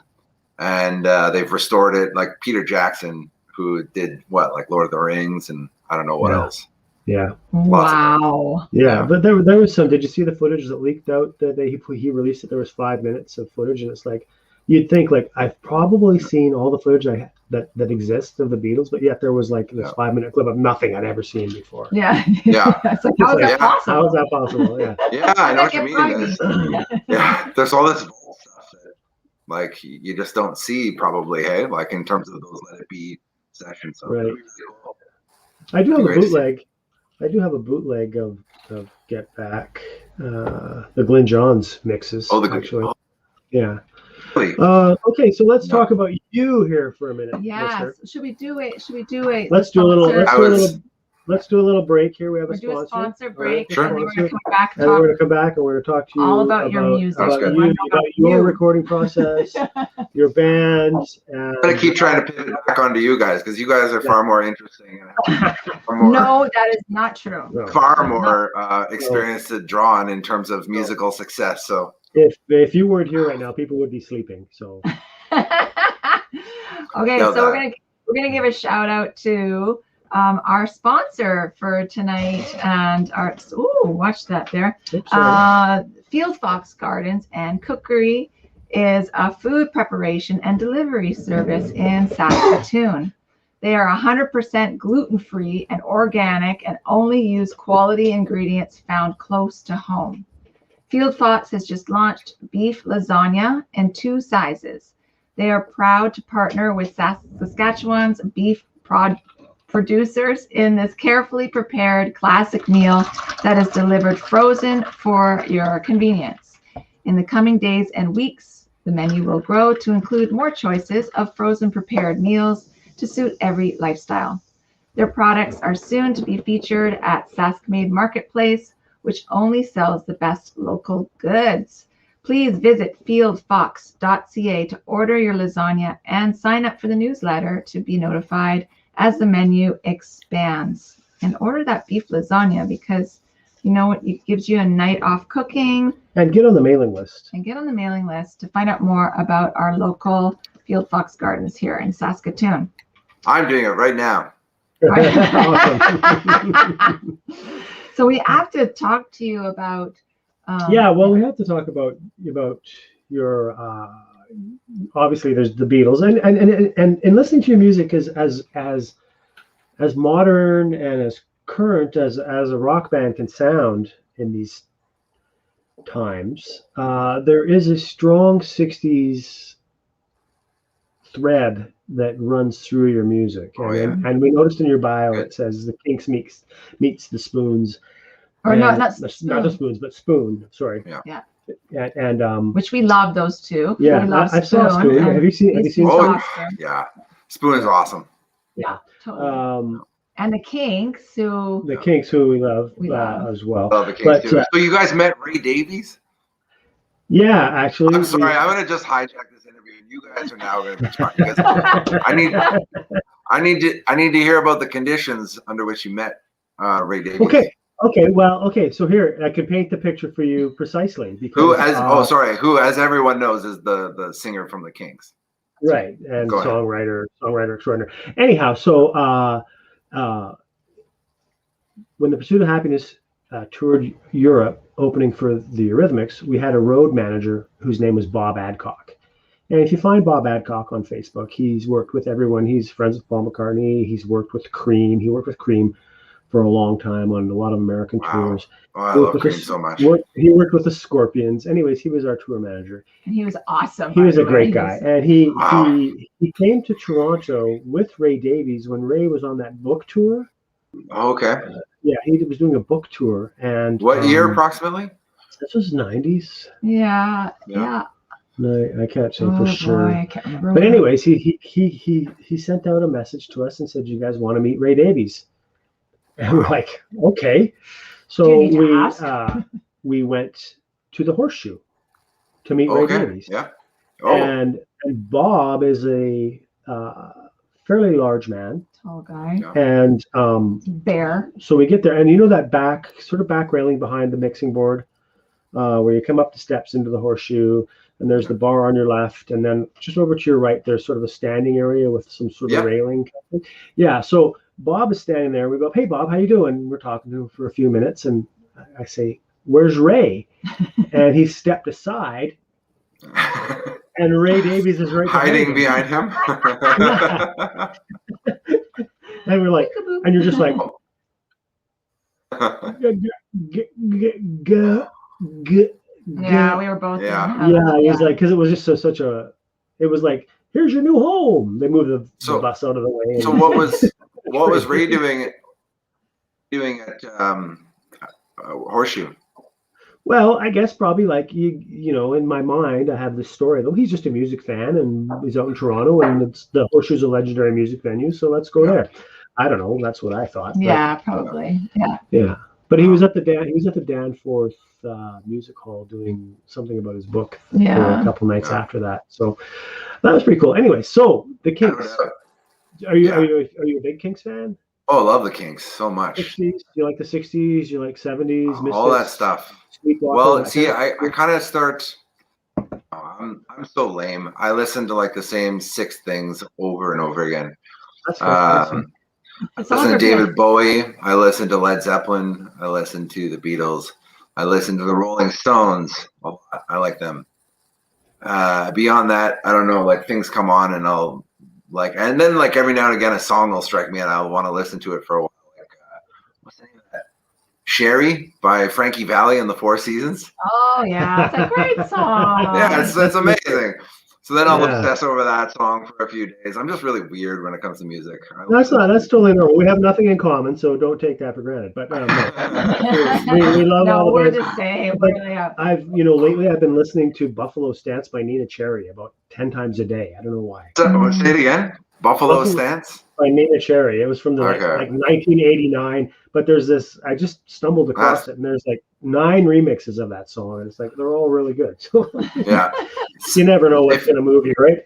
and they've restored it. Like Peter Jackson, who did like Lord of the Rings and I don't know what else. Yeah. Wow. Yeah, but there was some. Did you see the footage that leaked out that he released it? There was 5 minutes of footage, and it's like you'd think like I've probably seen all the footage that exists of the Beatles, but yet there was like this 5-minute clip of nothing I'd ever seen before. Yeah. It's like, how is that possible? How is that possible? Yeah. Yeah, I know what you mean. There's all this stuff that like you just don't see probably, hey, like in terms of those Let It Be sessions. So right. I do have a bootleg. I do have a bootleg of Get Back, the Glyn Johns mixes. Actually. Yeah. Okay, so let's talk about you here for a minute. Yes. Listener. Should we do it? Let's do a little break here. We have a sponsor. Do a sponsor break. Sure. And then we're going to come back. And we're going to come back and we're going to talk to you all about your music, about your recording process, your bands. I'm going to keep trying to pivot back onto you guys because you guys are far more interesting. No, that is not true. Far more experienced to draw on in terms of musical success. So if you weren't here right now, people would be sleeping. So okay, so we're gonna give a shout out to our sponsor for tonight and watch that there. Fieldfox Gardens and Cookery is a food preparation and delivery service in Saskatoon. They are 100% gluten-free and organic and only use quality ingredients found close to home. Fieldfox has just launched beef lasagna in 2 sizes. They are proud to partner with Saskatchewan's beef producers in this carefully prepared classic meal that is delivered frozen for your convenience. In the coming days and weeks, the menu will grow to include more choices of frozen prepared meals to suit every lifestyle. Their products are soon to be featured at Saskmade Marketplace, which only sells the best local goods. Please visit fieldfox.ca to order your lasagna and sign up for the newsletter to be notified as the menu expands. And order that beef lasagna because you know what, it gives you a night off cooking. And get on the mailing list. To find out more about our local Fieldfox Gardens here in Saskatoon. I'm doing it right now. So we have to talk to you about. We have to talk about your. Obviously, there's the Beatles, and listening to your music is as modern and as current as a rock band can sound in these times. There is a strong '60s thread that runs through your music, and we noticed in your bio it says the Kinks meets the Spoons, or not the Spoons, but Spoon. Sorry. Yeah. And which we love those two. Yeah, I saw Spoon. Have you seen? Oh, yeah, Spoon is awesome. Yeah, totally. And the Kinks, who we love as well. Love the Kinks too. So you guys met Ray Davies? Yeah, actually. I'm sorry, I'm gonna just hijack this interview. You guys are now going to be talking. I need to hear about the conditions under which you met Ray Davies. Okay. So here I can paint the picture for you precisely. Because, who, as everyone knows, is the singer from the Kinks. Right, and songwriter extraordinaire. Anyhow, so when the Pursuit of Happiness toured Europe, opening for the Eurythmics, we had a road manager whose name was Bob Adcock. And if you find Bob Adcock on Facebook, he's worked with everyone. He's friends with Paul McCartney. He's worked with Cream. He worked with Cream for a long time on a lot of American tours. Oh, I love Cream so much. He worked with the Scorpions. Anyways, he was our tour manager. And he was awesome. He was a great guy. And he came to Toronto with Ray Davies when Ray was on that book tour. Okay. He was doing a book tour. And what year approximately? This was 90s. Yeah. No, I can't say for sure. I can't remember. But anyways, he sent out a message to us and said, "You guys want to meet Ray Davies?" And we're like, "Okay." So we went to the Horseshoe to meet Ray Davies. Yeah. Oh, and Bob is a fairly large man, Tall guy. yeah. and Bear. so we get there, and you know that back railing behind the mixing board, where you come up the steps into the horseshoe, and there's the bar on your left, and then just over to your right, there's sort of a standing area with some sort of Yeah. railing. Yeah, so Bob is standing there. We go, "Hey, Bob, how you doing?" We're talking to him for a few minutes, and I say, "Where's Ray?" And he stepped aside, and Ray Davies is right Hiding behind behind him. and we're like, and you're just like, Yeah, we were both. Yeah. Yeah, it was like, because it was just such a, it was like, here's your new home. They moved the bus out of the way. So what was Ray doing at Horseshoe? Well, I guess probably like you know, in my mind, I have this story though. He's just a music fan, and he's out in Toronto, and it's the Horseshoe's a legendary music venue, so let's go there. I don't know. That's what I thought. Yeah, probably. Yeah. Yeah, but he was at the Danforth Music Hall doing something about his book for a couple nights after that. So that was pretty cool. Anyway, so the Kinks. Are you a big Kinks fan? Oh, I love the Kinks so much. 60s? Do you like the 60s? You like 70s? All that stuff. Well, see, I kind of start. I'm so lame. I listen to like the same 6 things over and over again. That's I listen to David Bowie. I listen to Led Zeppelin. I listen to the Beatles. I listen to the Rolling Stones. I like them. Beyond that, I don't know. Like things come on, and I'll like, and then like every now and again, a song will strike me, and I'll want to listen to it for a while. Like, what's the name of that? Sherry by Frankie Valli and the Four Seasons. Oh yeah, it's a great song. Yeah, it's amazing. So then I'll obsess over that song for a few days. I'm just really weird when it comes to music. That's totally normal. We have nothing in common, so don't take that for granted. But we love all we're of it. the same. Lately I've been listening to Buffalo Stance by Nina Cherry about 10 times a day. I don't know why. Say it again. Buffalo Stance by Nina Cherry. It was from the like 1989. But there's this. I just stumbled across it, and there's like 9 remixes of that song, and it's like they're all really good. So yeah, you never know what's gonna move you, right?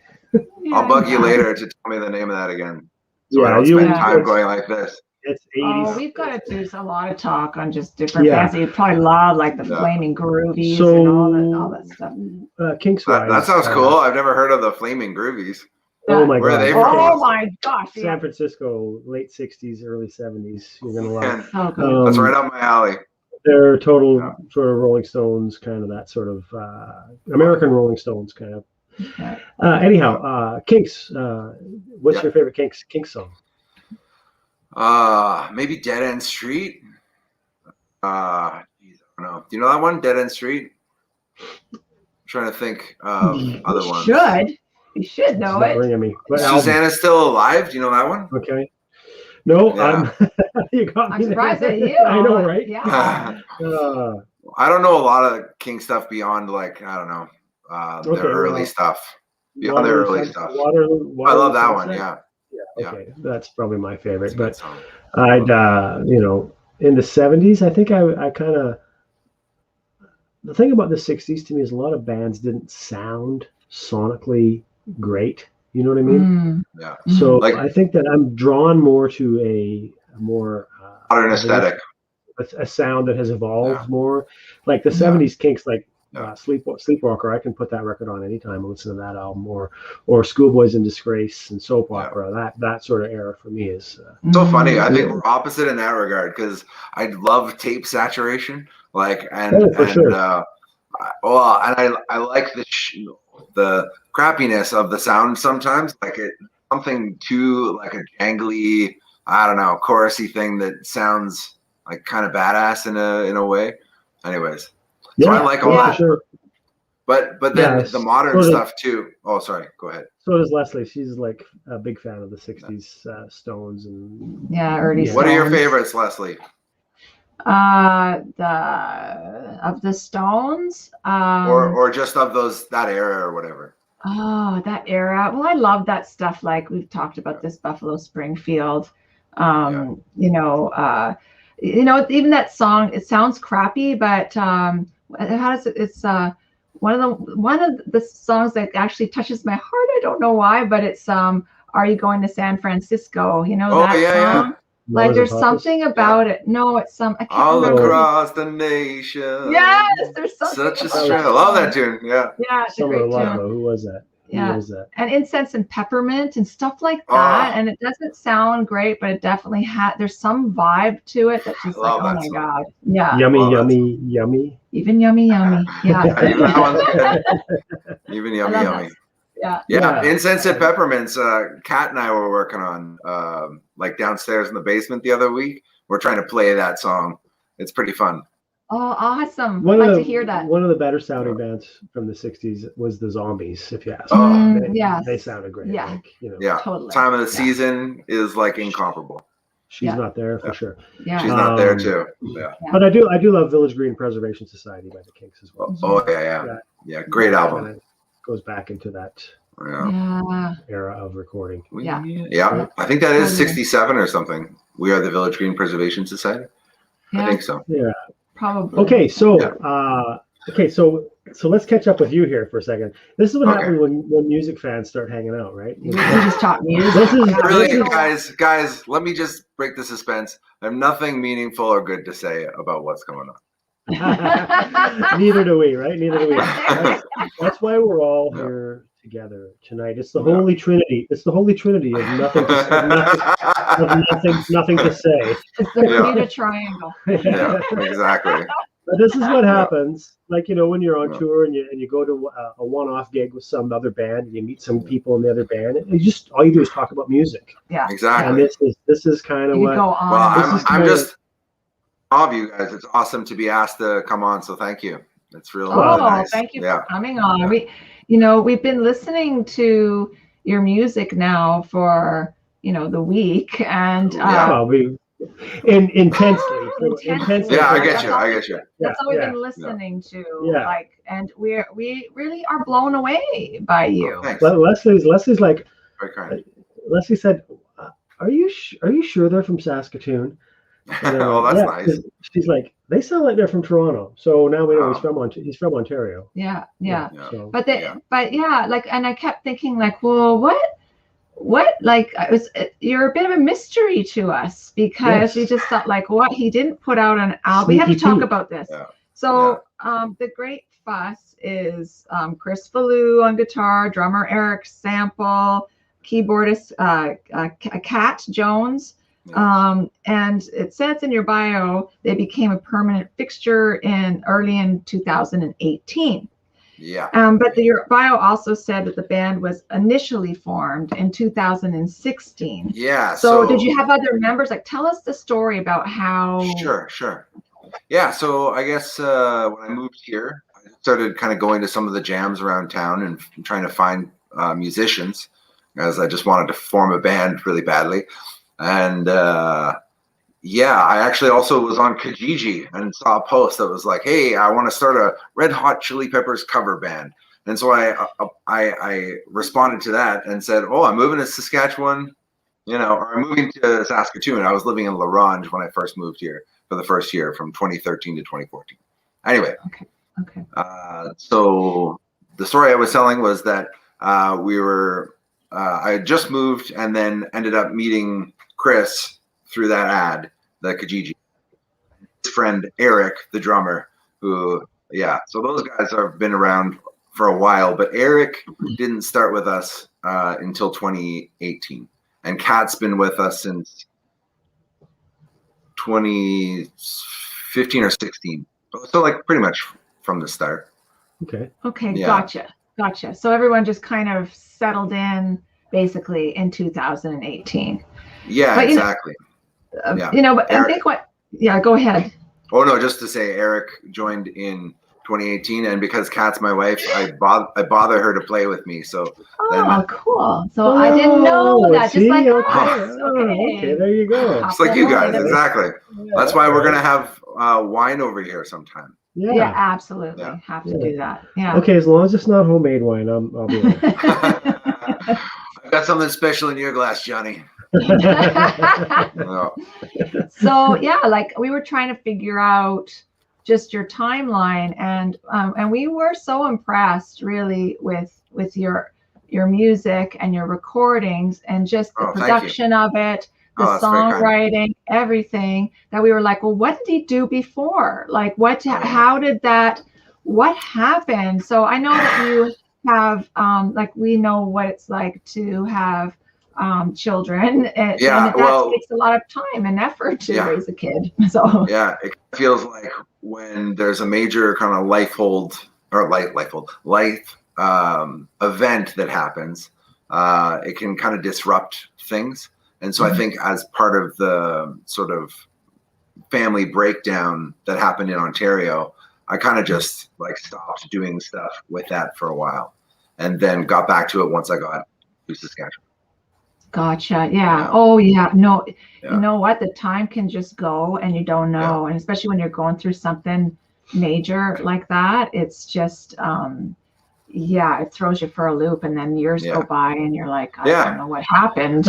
I'll bug you later to tell me the name of that again. So I don't spend time going like this. It's 80s. Oh, we've got to do a lot of talk on just different bands that you probably love, like the Flaming Groovies and all that stuff. Kinks. That sounds cool. I've never heard of the Flaming Groovies. Oh my Where god! Are they from? Oh my gosh! San Francisco, late 60s, early 70s. You're gonna love. That's right up my alley. They're total sort of Rolling Stones, kind of that sort of American Rolling Stones kind of. Anyhow, Kinks. What's your favorite Kinks song? Maybe Dead End Street. I don't know. Do you know that one? Dead End Street. I'm trying to think of other ones. You should know it. Me. Susanna's Still Alive. Do you know that one? Okay. No, you got I'm me surprised there. at you. I know, right? Yeah. I don't know a lot of King stuff beyond like I don't know their early stuff. Beyond their early stuff. Water, I love that one. Yeah. Okay, that's probably my favorite. But I'd in the 70s, I think I kind of. The thing about the 60s to me is a lot of bands didn't sound sonically great. You know what I mean? Yeah. So I think that I'm drawn more to a more modern aesthetic, a sound that has evolved more. Like the 70s Kinks, like Sleepwalker. I can put that record on anytime and listen to that album, or Schoolboys in Disgrace and Soap Opera. That sort of era for me is so funny. I think we're opposite in that regard because I love tape saturation, like I like the crappiness of the sound sometimes, like something too like a jangly, I don't know, chorusy thing that sounds like kind of badass in a way. Anyways, so I like all that. Sure. But then the modern stuff too. Oh, sorry. Go ahead. So does Leslie. She's like a big fan of the 60s Stones and early. What are your favorites, Leslie? Of the Stones, or just of that era or whatever. Oh, that era. Well, I love that stuff. Like we've talked about this Buffalo Springfield. Even that song. It sounds crappy, but how does it? It's one of the songs that actually touches my heart. I don't know why, but it's Are You Going to San Francisco? You know that song? Like there's something about it. No, it's I can't all remember. Across the nation. Yes, there's something. Such a strength. I love that tune. Yeah. Yeah, it's a great tune. Who was that? Yeah. Who was that? And Incense and Peppermint and stuff like that. And it doesn't sound great, but it definitely there's some vibe to it that's just like, oh my God. Yeah. Yummy, yummy, yummy. Even yummy, yummy. Yeah. Even yummy, yummy. Yeah. Incense and Peppermints. Kat and I were working on like downstairs in the basement the other week. We're trying to play that song. It's pretty fun. Oh, awesome! I'd like to hear that. One of the better sounding bands from the '60s was the Zombies. If you ask me, they sounded great. Yeah, like, totally. Time of the Season is like incomparable. She's not there for sure. Yeah, she's not there too. Yeah, but I do love Village Green Preservation Society by the Kinks as well. Yeah, great album. Goes back into that era of recording. Yeah. I think that is 67 or something. We Are the Village Green Preservation Society. I think so. Yeah. Probably. Okay, so so let's catch up with you here for a second. This is what happens when music fans start hanging out, right? We just talk music. Guys, let me just break the suspense. I have nothing meaningful or good to say about what's going on. Neither do we, right? Neither do we. That's why we're all here together tonight. It's the Holy Trinity. It's the Holy Trinity of nothing to say. Nothing to say. It's the Bermuda Triangle. Yeah, exactly. But this is what happens. Like, when you're on tour and you go to a one-off gig with some other band and you meet some people in the other band, and all you do is talk about music. Yeah, exactly. And this is kind of what. Go on. Well, I'm just all of you guys. It's awesome to be asked to come on. So thank you. It's really nice. Thank you for coming on. We've been listening to your music now for the week, and intensely. Yeah, I get you. That's all we've been listening to. And we really are blown away by you. Leslie's like, Leslie said, "Are you sure they're from Saskatoon?" Oh, that's nice. She's like, they sound like they're from Toronto. So now we know he's from Ontario. Yeah. So, but and I kept thinking like, well, what? Like, you're a bit of a mystery to us because we just thought like, what? He didn't put out an album. We have to talk about this. Yeah. So the Great Fuss is Chris Fallu on guitar, drummer Eric Sample, keyboardist Kat Jones. And it says in your bio they became a permanent fixture early in 2018. Yeah. But your bio also said that the band was initially formed in 2016. Yeah. So did you have other members? Like, tell us the story about how. Sure. Yeah. So I guess when I moved here, I started kind of going to some of the jams around town and trying to find musicians, as I just wanted to form a band really badly. And I actually also was on Kijiji and saw a post that was like, "Hey, I want to start a Red Hot Chili Peppers cover band." And so I responded to that and said, "Oh, I'm moving to Saskatchewan, or I'm moving to Saskatoon." I was living in La Ronge when I first moved here for the first year from 2013 to 2014. Anyway, okay. So the story I was telling was that I had just moved and then ended up meeting Chris through that ad, the Kijiji. His friend Eric, the drummer, so those guys have been around for a while, but Eric didn't start with us until 2018. And Kat's been with us since 2015 or 16. So like pretty much from the start. Okay. Yeah. Gotcha. So everyone just kind of settled in basically in 2018. Yeah, but, exactly. But Eric, I think go ahead. Oh no, just to say Eric joined in 2018, and because Kat's my wife, I bother her to play with me. So cool. So I didn't know that. Just like us. Okay, there you go. Just like you guys, exactly. Yeah, that's why we're gonna have wine over here sometime. Yeah, absolutely. Have to do that. Yeah. Okay, as long as it's not homemade wine, I'll be right. I've got something special in your glass, Johnny. So like we were trying to figure out just your timeline, and we were so impressed really with your music and your recordings and just the production of it, the songwriting, everything, that we were like, well, what did he do before? Like, what happened? So I know that you have, like, we know what it's like to have children, and that takes a lot of time and effort to raise a kid. So it feels like when there's a major kind of life event that happens, it can kind of disrupt things. And so I think as part of the sort of family breakdown that happened in Ontario, I kind of just like stopped doing stuff with that for a while, and then got back to it once I got to Saskatchewan. Gotcha. Yeah. Oh, yeah. No, you know what? The time can just go and you don't know. And especially when you're going through something major like that, it's just, it throws you for a loop, and then years go by and you're like, I don't know what happened.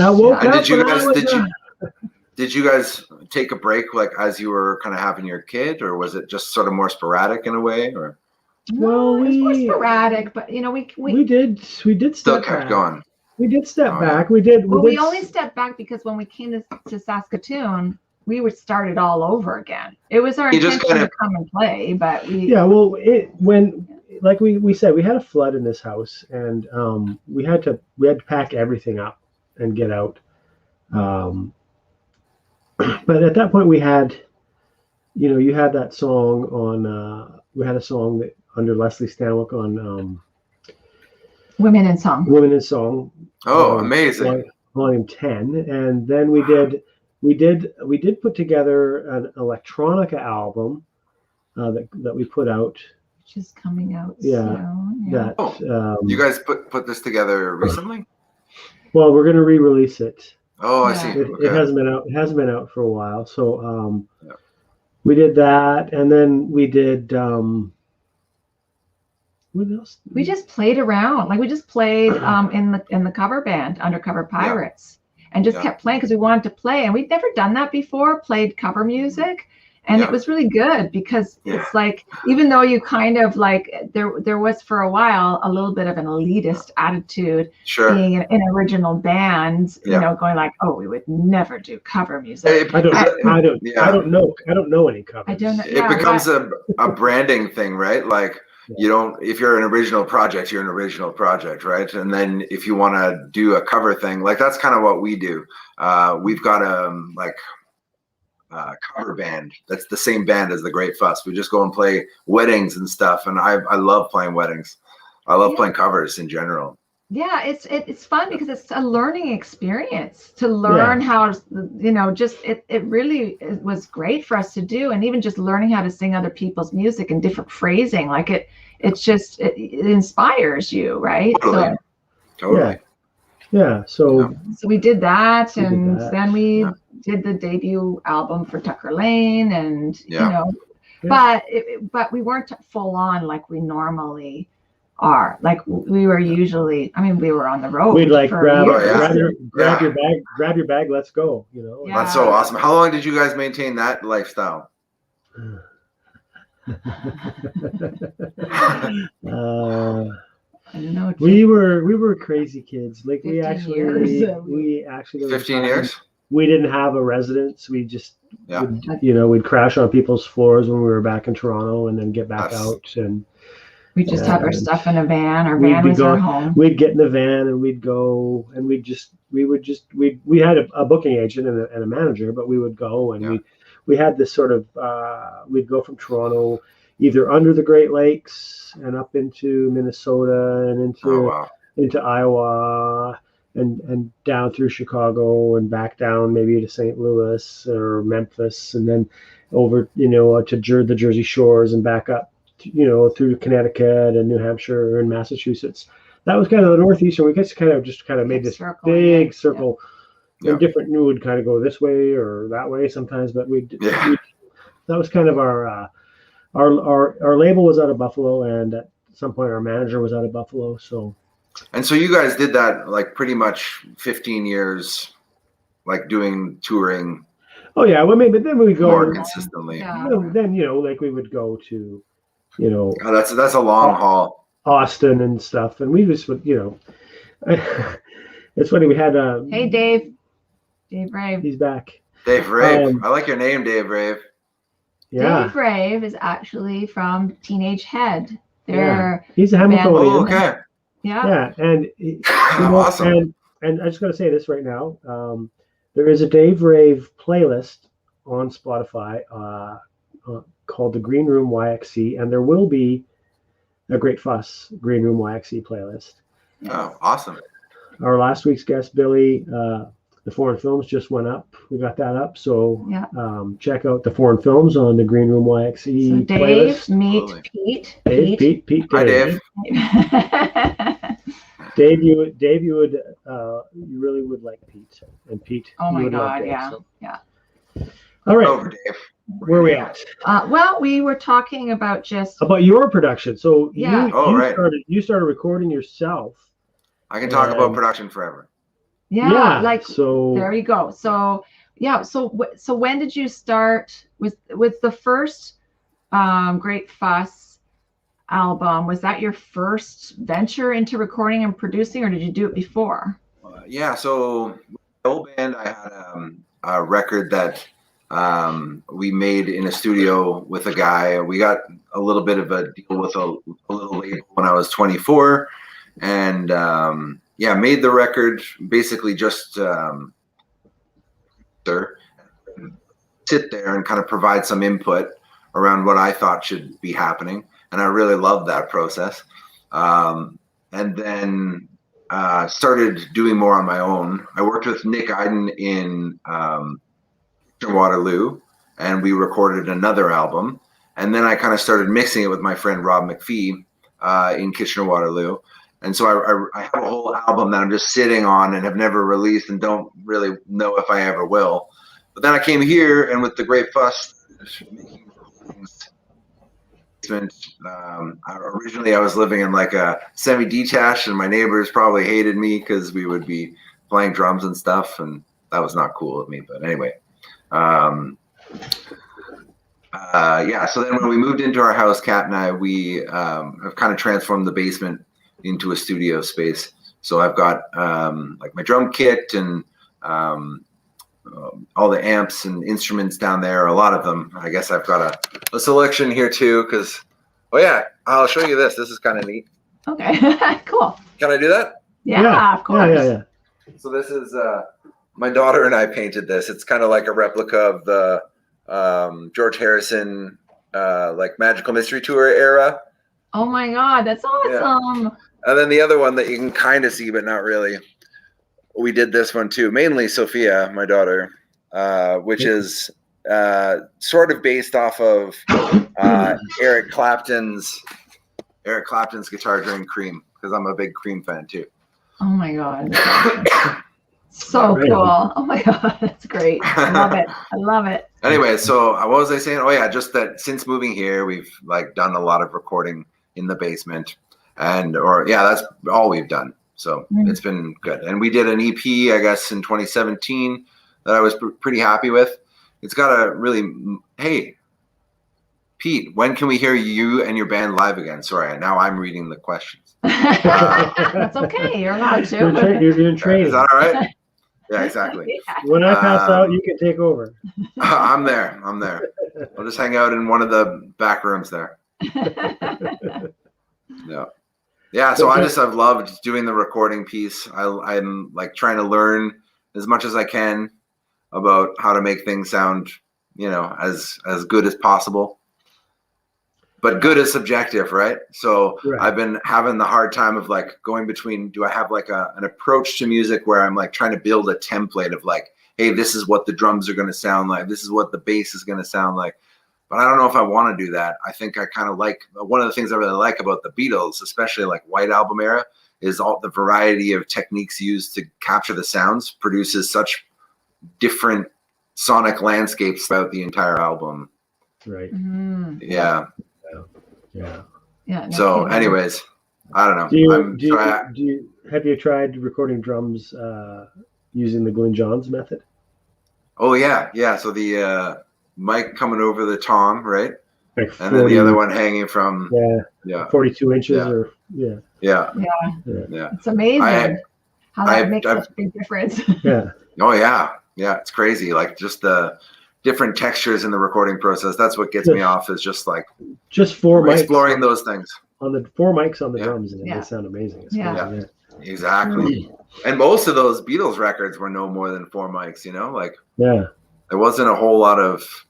Did you guys take a break, like as you were kind of having your kid, or was it just sort of more sporadic in a way, or? Well, it was more sporadic, but we did still kept going. We did step back. We only stepped back because when we came to Saskatoon, we would start it all over again. It was our intention to come and play, but we. Yeah, well, like we said, we had a flood in this house, and we had to pack everything up and get out. But at that point, we had, you had that song on. We had a song that under Leslie Stanwyck on. Women in Song. Oh, amazing! Volume 10, and then we did put together an electronica album that we put out. Which is coming out. Soon. You guys put this together recently? Well, we're going to re-release it. Oh, I see. It hasn't been out. It hasn't been out for a while. So we did that, and then we did. What else? We just played around. Like we just played in the cover band, Undercover Pirates, and just kept playing because we wanted to play. And we'd never done that before. Played cover music, and it was really good because it's like, even though you kind of like there was for a while a little bit of an elitist attitude, being in original bands, going like, oh, we would never do cover music. I don't know any covers. I don't know. It becomes a branding thing, right? Like. If you're an original project, you're an original project, right? And then if you want to do a cover thing, like that's kind of what we do. We've got a cover band that's the same band as the Great Fuss. We just go and play weddings and stuff, and I love playing weddings. I love playing covers in general. Yeah, it's fun because it's a learning experience to learn how, it really was great for us to do. And even just learning how to sing other people's music and different phrasing, like it inspires you, right? Totally. So we did that, then we did the debut album for Tucker Lane, and but we weren't full on like we normally are. Like we were usually, we were on the road. We'd like grab your bag, let's go. That's so awesome. How long did you guys maintain that lifestyle? I don't know. We were crazy kids. Like we 15 years. We didn't have a residence. We just we'd crash on people's floors when we were back in Toronto, and then get back out, and we just had our stuff in a van. Our van was our home. We'd get in the van and we'd go, and we had a booking agent and a manager, but we would go, and we had this sort of we'd go from Toronto either under the Great Lakes and up into Minnesota and into Iowa and down through Chicago and back down maybe to St. Louis or Memphis, and then over to the Jersey Shores and back up through Connecticut and New Hampshire and Massachusetts. That was kind of the Northeast, and we just kind of made this big circle. And different, we would kind of go this way or that way sometimes, but that was kind of our label was out of Buffalo, and at some point our manager was out of Buffalo. So you guys did that like pretty much 15 years, like doing touring. Oh yeah, well maybe then we go more consistently. Yeah. Then like we would go to, Oh, that's a long haul. Austin and stuff, and we just would it's funny we had Hey, Dave Rave. he's back. Dave Rave. I like your name, Dave Rave. Yeah, Dave Rave is actually from Teenage Head. he's a Hamiltonian. Oh, okay. Yeah. And Awesome. And I just got to say this right now. There is a Dave Rave playlist on Spotify called the Green Room YXE, and there will be a Great Fuss Green Room YXE playlist. Oh, awesome. Our last week's guest, Billy, the foreign films just went up. We got that up. So check out the foreign films on the Green Room YXE So Dave, playlist. meet Absolutely. Pete. Pete, Hi, Dave. Dave, you really would like Pete, and Pete. Oh you my would love God, Dave, yeah, so. yeah. All right, Over, Dave. where are we at? Well, we were talking about just About your production. So Yeah. you started recording yourself. I can talk about production forever. like so there you go. So so when did you start with the first Great Fuss album? Was that your first venture into recording and producing, or did you do it before? So the old band, I had a record that we made in a studio with a guy. We got a little bit of a deal with a little label when I was 24, and made the record basically just sit there and kind of provide some input around what I thought should be happening, and I really loved that process. And then started doing more on my own. I worked with Nick Iden in Waterloo, and we recorded another album. And then I kind of started mixing it with my friend Rob McPhee in Kitchener-Waterloo. And so I have a whole album that I'm just sitting on and have never released and don't really know if I ever will. But then I came here, and with the Great Fuss, making recordings. Originally, I was living in like a semi-detached, and my neighbors probably hated me because we would be playing drums and stuff, and that was not cool with me. But anyway, so then when we moved into our house, Kat and I, we have kind of transformed the basement into a studio space. So I've got like my drum kit and all the amps and instruments down there, a lot of them. I guess I've got a selection here too, because I'll show you this. This is kind of neat. Okay. Cool. Can I do that? Yeah, of course. Yeah. So this is my daughter and I painted this. It's kind of like a replica of the George Harrison like Magical Mystery Tour era. Oh my God, that's awesome. Yeah. And then the other one that you can kind of see, but not really. We did this one too, mainly Sophia, my daughter, which is sort of based off of Eric Clapton's guitar during Cream, because I'm a big Cream fan too. Oh my God. So cool. Oh my God, that's great. I love it. Anyway, so what was I saying? Oh yeah, just that since moving here, we've like done a lot of recording in the basement, that's all we've done. So it's been good. And we did an EP, I guess, in 2017 that I was pretty happy with. It's got a really, hey, Pete, when can we hear you and your band live again? Sorry, now I'm reading the questions. That's okay. You're allowed to. You're in training. Is that all right? Yeah, exactly. Yeah. When I pass out, you can take over. I'm there. I'll just hang out in one of the back rooms there. Yeah. So I've loved doing the recording piece. I'm like trying to learn as much as I can about how to make things sound, as good as possible. But good is subjective, right? So I've been having the hard time of like going between, do I have like an approach to music where I'm like trying to build a template of like, hey, this is what the drums are going to sound like. This is what the bass is going to sound like. But I don't know if I want to do that. I think I kind of like, one of the things I really like about the Beatles, especially like White Album era, is all the variety of techniques used to capture the sounds produces such different sonic landscapes throughout the entire album. Right. Mm-hmm. Yeah. No So kidding. anyways, I don't know. Have you tried recording drums using the Glyn Johns method? Oh yeah. So the mic coming over the tom, right? Like 40, and then the other one hanging from 42 inches or yeah. It's amazing how that makes such a big difference. Oh yeah, it's crazy. Like just the different textures in the recording process. That's what gets me off, is just four mics exploring those things. On the 4 mics on the drums, and they sound amazing. Yeah, exactly. And most of those Beatles records were no more than 4 mics. There wasn't a whole lot of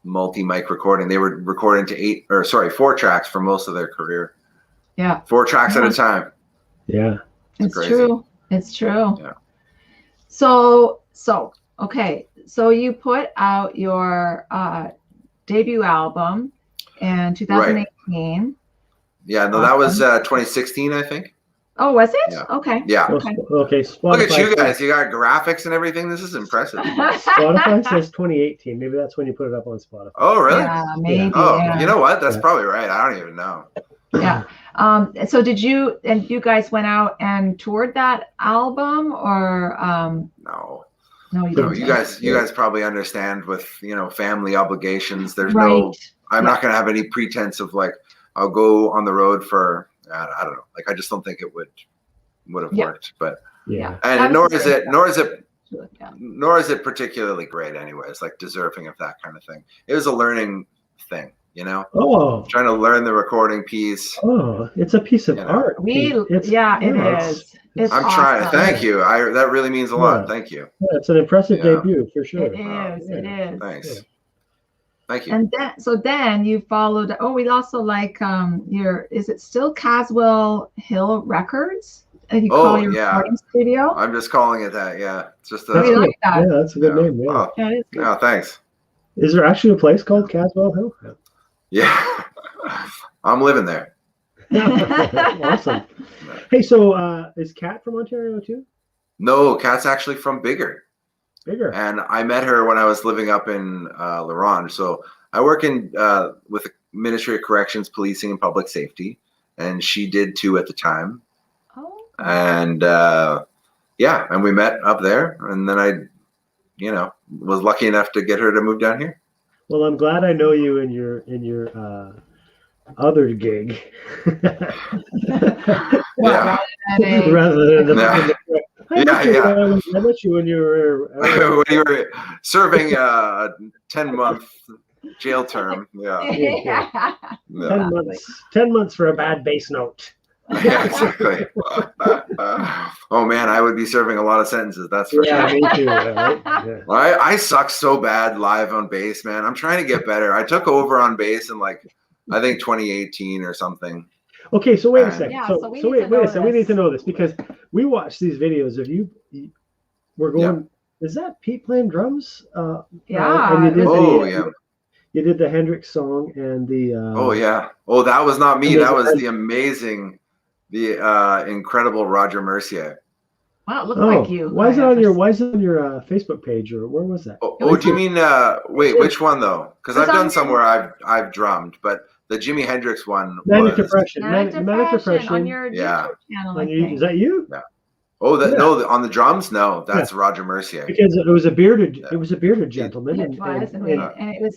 multi-mic recording. They were recording to 4 tracks for most of their career. 4 tracks at a time. It's true. Yeah. So okay, so you put out your debut album in 2018. Yeah, no, that was 2016, I think. Oh, was it? Yeah. Okay. Yeah. Okay. Spotify, look at you guys. You got graphics and everything. This is impressive. Spotify says 2018. Maybe that's when you put it up on Spotify. Oh, really? Yeah, maybe. Oh, you know what? That's probably right. I don't even know. Yeah. So did you guys went out and toured that album, or No. No, you guys probably understand with family obligations. There's I'm not going to have any pretense of I'll go on the road for I don't know. I just don't think it would have worked. But and nor is it particularly great anyways. Deserving of that kind of thing. It was a learning thing. Trying to learn the recording piece. Oh, it's a piece of art. It is. It's I'm awesome. trying. Thank you. That really means a lot. Thank you. Yeah, it's an impressive debut for sure. It is. It is. Thanks. Yeah. Thank you. And then you followed. Oh, we also is it still Caswell Hill Records? And you call your recording studio? I'm just calling it that. Yeah, it's just we like that. Yeah, that's a good name. Yeah. Oh, it is good. Oh, thanks. Is there actually a place called Caswell Hill? Yeah, I'm living there. Awesome. Hey, so is Kat from Ontario too? No, Kat's actually from Bigger. And I met her when I was living up in La Ronge. So I work in with the Ministry of Corrections, Policing, and Public Safety, and she did too at the time. Oh. And and we met up there, and then I, was lucky enough to get her to move down here. Well, I'm glad I know you in your other gig. Rather than I met you when you were when you were serving a 10-month jail term. 10 months for a bad bass note. Yeah, exactly. Oh man, I would be serving a lot of sentences. That's for sure. Me too. Right? Yeah. I suck so bad live on bass, man. I'm trying to get better. I took over on bass in I think 2018 or something. Okay, so wait a second. Yeah, so wait a second. We need to know this because we watched these videos of you. We're going. Yeah. Is that Pete playing drums? Yeah. You did the Hendrix song and the. Oh yeah. Oh, that was not me. That was the amazing, incredible Roger Mercier. Wow, it looked like you. Why is it on your Facebook page, or where was that? Oh, do you mean wait, which one though? Because I've done somewhere I've drummed, but the Jimi Hendrix one. Manic Depression on your YouTube channel. Is that you? Yeah. Oh, no, on the drums, no, that's Roger Mercier. Because it was a bearded gentleman, and it was.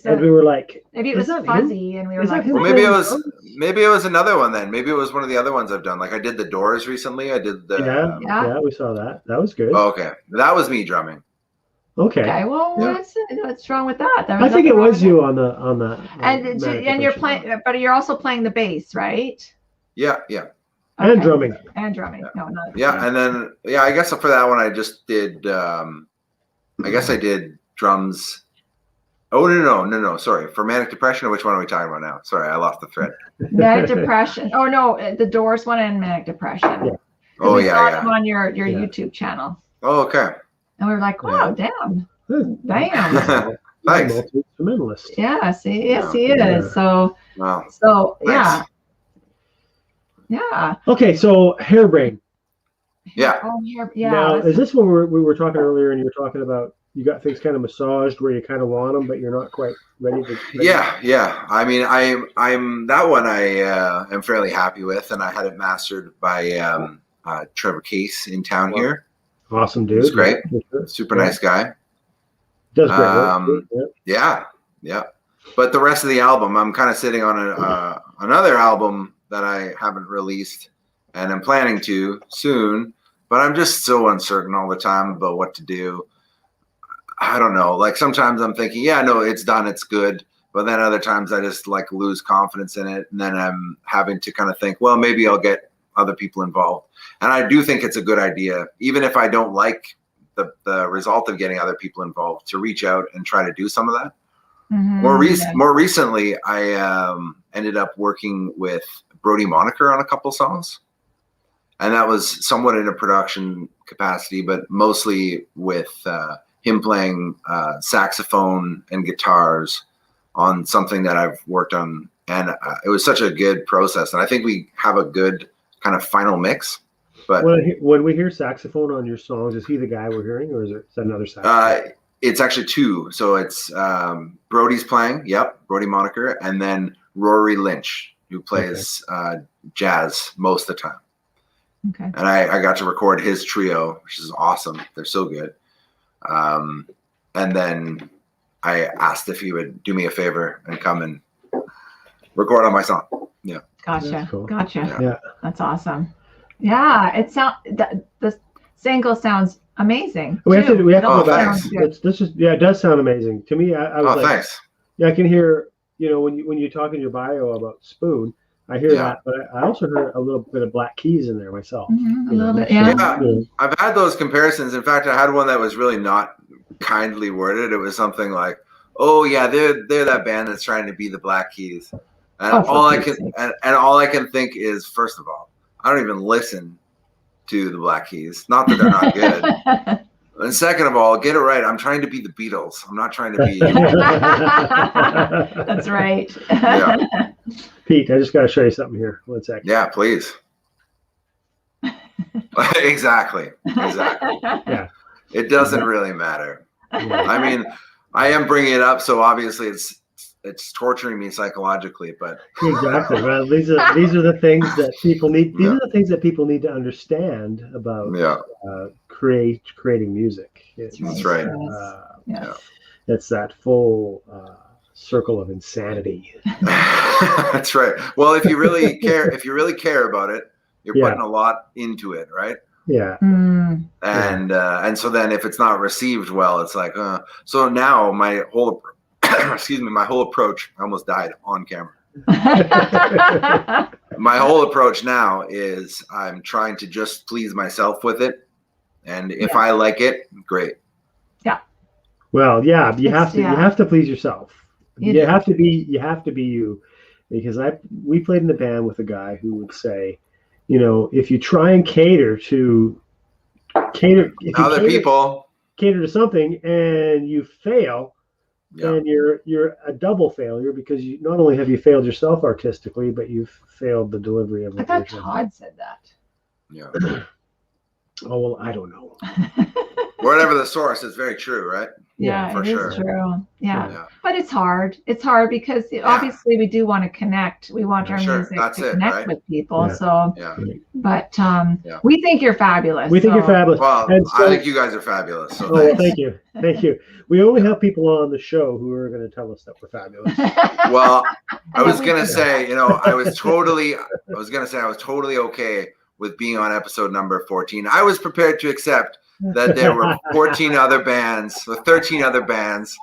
And we were like, maybe it was fuzzy, and we were like, well, maybe it was another one then. Maybe it was one of the other ones I've done. I did the Doors recently. I did the. Yeah, we saw that. That was good. Oh, okay, that was me drumming. Okay. Well, what's wrong with that? I think it was you on that. And you're playing, but you're also playing the bass, right? Yeah. And drumming. No, not. Yeah, and then I guess for that one I just did. I guess I did drums. Oh no! Sorry, for Manic Depression. Or which one are we talking about now? Sorry, I lost the thread. Manic Depression. Oh no, the Doors one and Manic Depression. Yeah. Oh we saw them on your YouTube channel. Oh okay. And we were like, wow, damn. Thanks. Multi-instrumentalist. Yes, he is. So, wow. So Thanks. Yeah. Okay, so Hairbrain. Yeah. Now, is this when we were talking earlier, and you were talking about you got things kind of massaged where you kind of want them, but you're not quite ready to? Yeah. I mean, I'm that one. I am fairly happy with, and I had it mastered by Trevor Case in town here. Awesome dude. He's great. Super nice guy. Does great work. Yeah. But the rest of the album, I'm kind of sitting on another album that I haven't released, and I'm planning to soon. But I'm just so uncertain all the time about what to do. I don't know. Like sometimes I'm thinking, yeah, no, it's done, it's good. But then other times I just like lose confidence in it, and then I'm having to kind of think, well, maybe I'll get other people involved. And I do think it's a good idea, even if I don't like the result of getting other people involved, to reach out and try to do some of that. Mm-hmm. More recently, I ended up working with Brody Moniker on a couple songs, and that was somewhat in a production capacity, but mostly with him playing saxophone and guitars on something that I've worked on, and it was such a good process. And I think we have a good kind of final mix. But when we hear saxophone on your songs, is he the guy we're hearing, or is that another saxophone? It's actually two. So it's Brody's playing, Brody Moniker, and then Rory Lynch, who plays jazz most of the time. Okay. And I got to record his trio, which is awesome. They're so good. And then I asked if he would do me a favor and come and record on my song. Yeah. Gotcha. Cool. Gotcha. Yeah. That's awesome. Yeah. The single sounds amazing. We have to go back. Thanks. It does sound amazing to me. I was thanks. Yeah, I can hear, when you talk in your bio about Spoon, I hear that, but I also heard a little bit of Black Keys in there myself. Mm-hmm, a little bit, yeah. I've had those comparisons. In fact, I had one that was really not kindly worded. It was something like, "Oh yeah, they're that band that's trying to be the Black Keys," and all I can think is, first of all, I don't even listen to the Black Keys. Not that they're not good. And second of all, get it right. I'm trying to be the Beatles. I'm not trying to be. That's right. Yeah. Pete, I just got to show you something here. 1 second. Yeah, please. Exactly. Yeah. It doesn't really matter. Yeah. I mean, I am bringing it up, so obviously it's torturing me psychologically, but Exactly. Well, these are the things that people need. These are the things that people need to understand about creating music. That's right. It's that full circle of insanity. That's right. Well, if you really care about it, you're putting a lot into it, right? Yeah. And so then if it's not received well, it's like so now my whole my whole approach, I almost died on camera. My whole approach now is I'm trying to just please myself with it, and if I like it, great. Yeah. Well, yeah, you have to please yourself. You have to be you, because we played in the band with a guy who would say, if you try and cater to something and you fail, then you're a double failure, because you not only have you failed yourself artistically, but you've failed the delivery of. I thought Todd said that. Yeah. Oh well, I don't know. Whatever the source, is very true, right? Yeah, for sure. Is true. Yeah. But it's hard. It's hard because obviously we do want to connect. We want our music to connect with people. Yeah. So, but we think you're fabulous. We think you're fabulous. Well, I think you guys are fabulous. So thank you. We only have people on the show who are going to tell us that we're fabulous. Well, I was going to say, I was totally okay with being on episode number 14. I was prepared to accept that there were 14 other bands, or 13 other bands.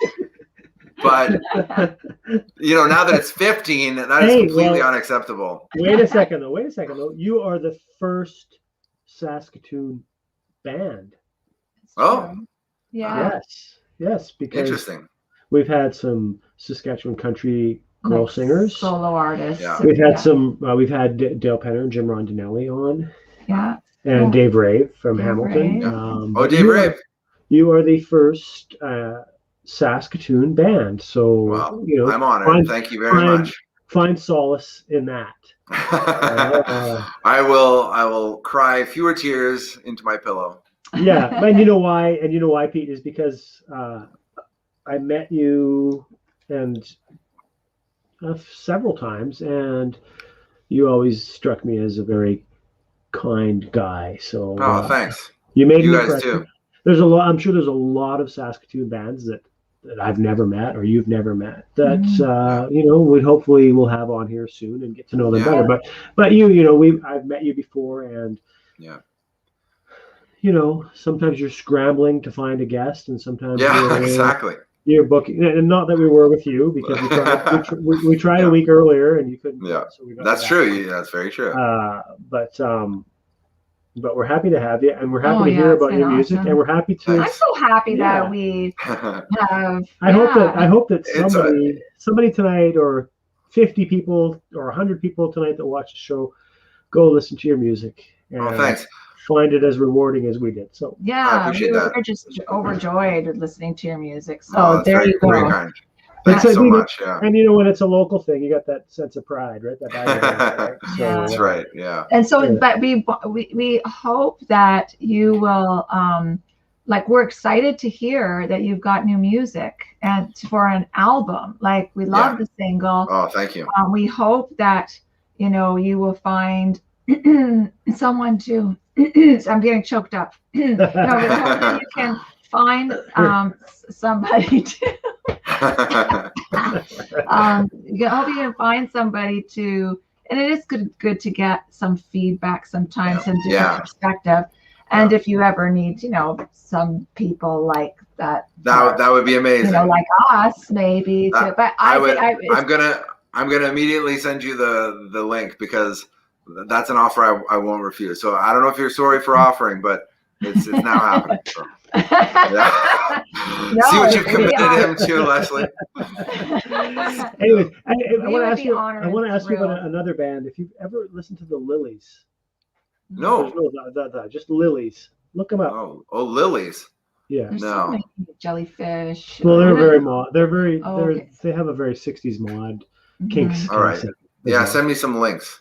But, now that it's 15, that is completely unacceptable. Wait a second, though. You are the first Saskatoon band. Oh. Yeah. Yes, because interesting. We've had some Saskatchewan country girl singers. Solo artists. Yeah. We've had we've had Dale Penner and Jim Rondinelli on. Yeah. And Dave Rave from Hamilton. Dave Rave. You are the first Saskatoon band. So, I'm honored. Thank you very much. Find solace in that. I will cry fewer tears into my pillow. Yeah. And you know why? Pete, is because I met you several times, and you always struck me as a very kind guy. So thanks. You made you me guys too. I'm sure there's a lot of Saskatoon bands that that I've never met or you've never met that we hopefully will have on here soon and get to know them better. But I've met you before, and sometimes you're scrambling to find a guest, and sometimes exactly. You're booking, and not that we were with you because we tried a week earlier and you couldn't. Yeah, so we got that's true. That's very true. But we're happy to have you, and we're happy to hear about your music, and we're happy to. I'm so happy that we have. I hope that somebody tonight, or 50 people, or 100 people tonight that watch the show, go listen to your music. And thanks. Find it as rewarding as we did. So yeah, we're just overjoyed listening to your music. So there you go. Very kind. Thanks so much. Yeah. And when it's a local thing, you got that sense of pride, right? Right? So, that's right. Yeah. And so, but we hope that you will, we're excited to hear that you've got new music and for an album. Like, we love the single. Oh, thank you. We hope that, you will find someone to, I'm getting choked up. We hope that you can find somebody to, I hope you can find somebody to, and it is good to get some feedback sometimes and different perspective. And if you ever need, some people like that would be amazing. Like us, maybe. But I'm gonna immediately send you the link, because that's an offer I won't refuse. So I don't know if you're sorry for offering, but it's now happening. So. See what you've committed him to, Leslie. Anyways, I want to ask you about another band. If you've ever listened to the Lilies. No. Just Lilies. Look them up. Oh, Lilies. Yeah. There's so many jellyfish. Well, they have a very 60s mod. Kinks. All right. Yeah, send me some links.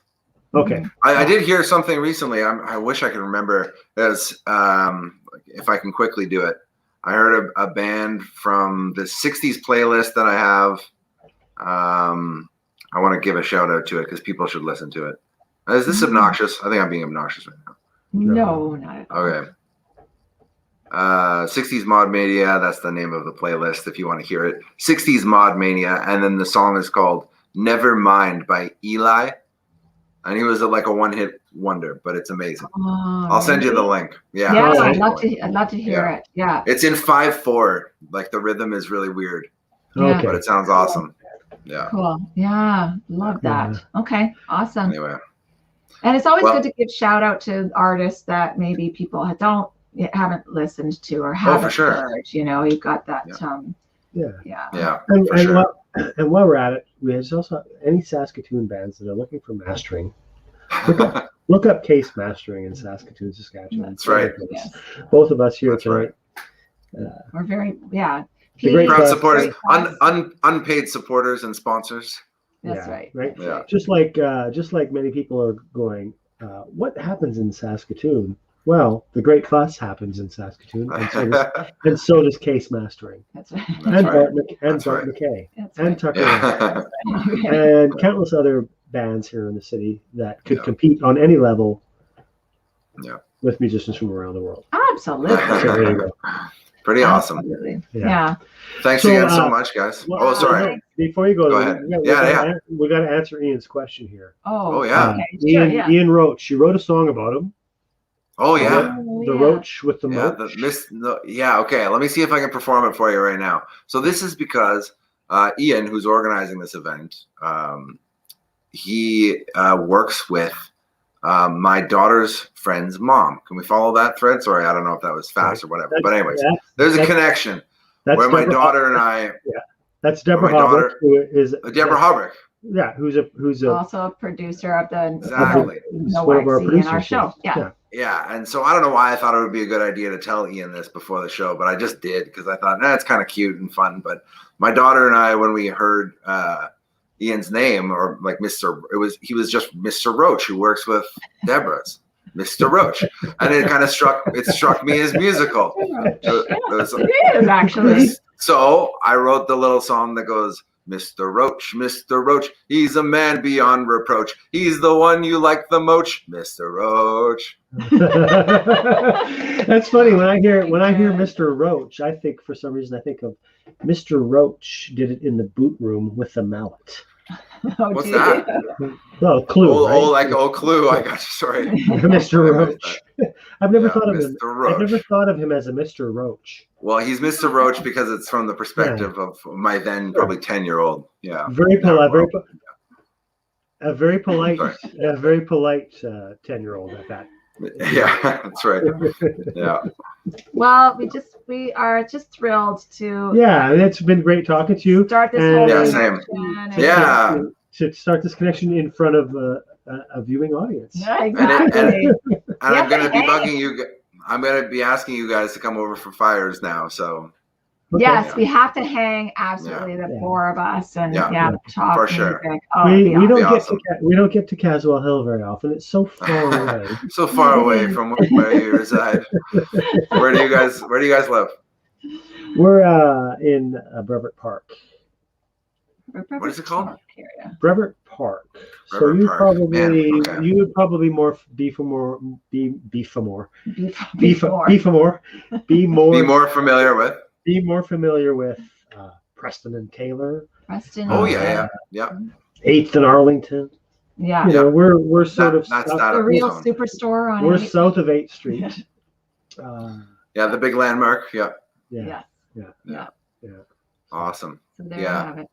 Okay. I did hear something recently. I wish I could remember. As if I can quickly do it. I heard a band from the 60s playlist that I have. I want to give a shout out to it because people should listen to it. Is this obnoxious? I think I'm being obnoxious right now. No, not at all. Okay. 60s Mod Mania. That's the name of the playlist if you want to hear it. 60s Mod Mania. And then the song is called Never Mind by Eli. And he was like a one-hit wonder, but it's amazing. I'll send you the link. Yeah, I'd love to hear it. Yeah, it's in 5/4. Like the rhythm is really weird, but it sounds awesome. Yeah, cool. Yeah, love that. Yeah. Okay, awesome. Anyway, and it's always good to give shout out to artists that maybe people haven't listened to or haven't heard. You've got that. Yeah. And while we're at it, there's also any Saskatoon bands that are looking for mastering. Look up Case Mastering in Saskatoon, Saskatchewan. That's right. Yes. Both of us here tonight. We're very proud supporters, unpaid supporters and sponsors. That's right. Yeah. Just like many people are going, what happens in Saskatoon? Well, the great fuss happens in Saskatoon, and so does Case Mastering. That's right. Bart Mckay. And Tucker. And countless other bands here in the city that could compete on any level with musicians from around the world. Absolutely. So there you go. Pretty awesome. Yeah. Thanks again so much, guys. Sorry. Before you go, go ahead. We got to answer Ian's question here. Oh yeah. Okay. Ian Roach. You wrote a song about him. Oh yeah, the Roach with the moat. Okay, let me see if I can perform it for you right now. So this is because Ian, who's organizing this event, he works with my daughter's friend's mom. Can we follow that thread? Sorry, I don't know if that was fast or whatever. But anyways, there's a connection where my daughter and I. Yeah, that's Deborah Hobbrick, who is Deborah Hobbrick. Yeah, who's also a producer of the exactly one of our producers in our show. Yeah, and so I don't know why I thought it would be a good idea to tell Ian this before the show, but I just did because I thought, it's kind of cute and fun. But my daughter and I, when we heard Ian's name, or like he was just Mr. Roach, who works with Deborah's Mr. Roach, and it kind of struck me as musical. It is actually. So I wrote the little song that goes, Mr. Roach, he's a man beyond reproach. He's the one you like the most, Mr. Roach. That's funny. When I hear Mr. Roach, I think for some reason I think of Mr. Roach did it in the boot room with the mallet. Oh, What's gee. that? Well, Clue. Right? Clue. I got you. Sorry, Mr. Roach. I've never thought of Mr. him. Roach. I've never thought of him as a Mr. Roach. Well, he's Mr. Roach because it's from the perspective of my then probably 10-year-old. Yeah. Very polite. A very polite 10-year-old at that. Yeah, that's right. Yeah. Well, we are just thrilled to Yeah, it's been great talking to you. start this And- whole Yeah, same. connection. Yeah. To start this connection in front of a viewing audience. Yeah, exactly. And I'm going to be Hey. bugging you. I'm going to be asking you guys to come over for fires now. So Okay. Yes, we have to hang absolutely the Yeah. four of us and Yeah. talk For sure. music. Oh, it'd We be don't Be get awesome. we don't get to Caswell Hill very often. It's so far away. so far away from where you reside. Where do you guys live? We're in Brevard Park. awesome. What is it called? Brevard Park. So Brevard you Park. probably Man, okay. you would probably be more familiar with Preston and Taylor, Preston. Oh yeah. 8th and Arlington. Yeah. You know, we're sort of That's south, that The real zone. superstore on we're 8th. south of 8th Street. Yeah, the big landmark. Yeah. Yeah. Yeah. Awesome. So there Yeah. you have it.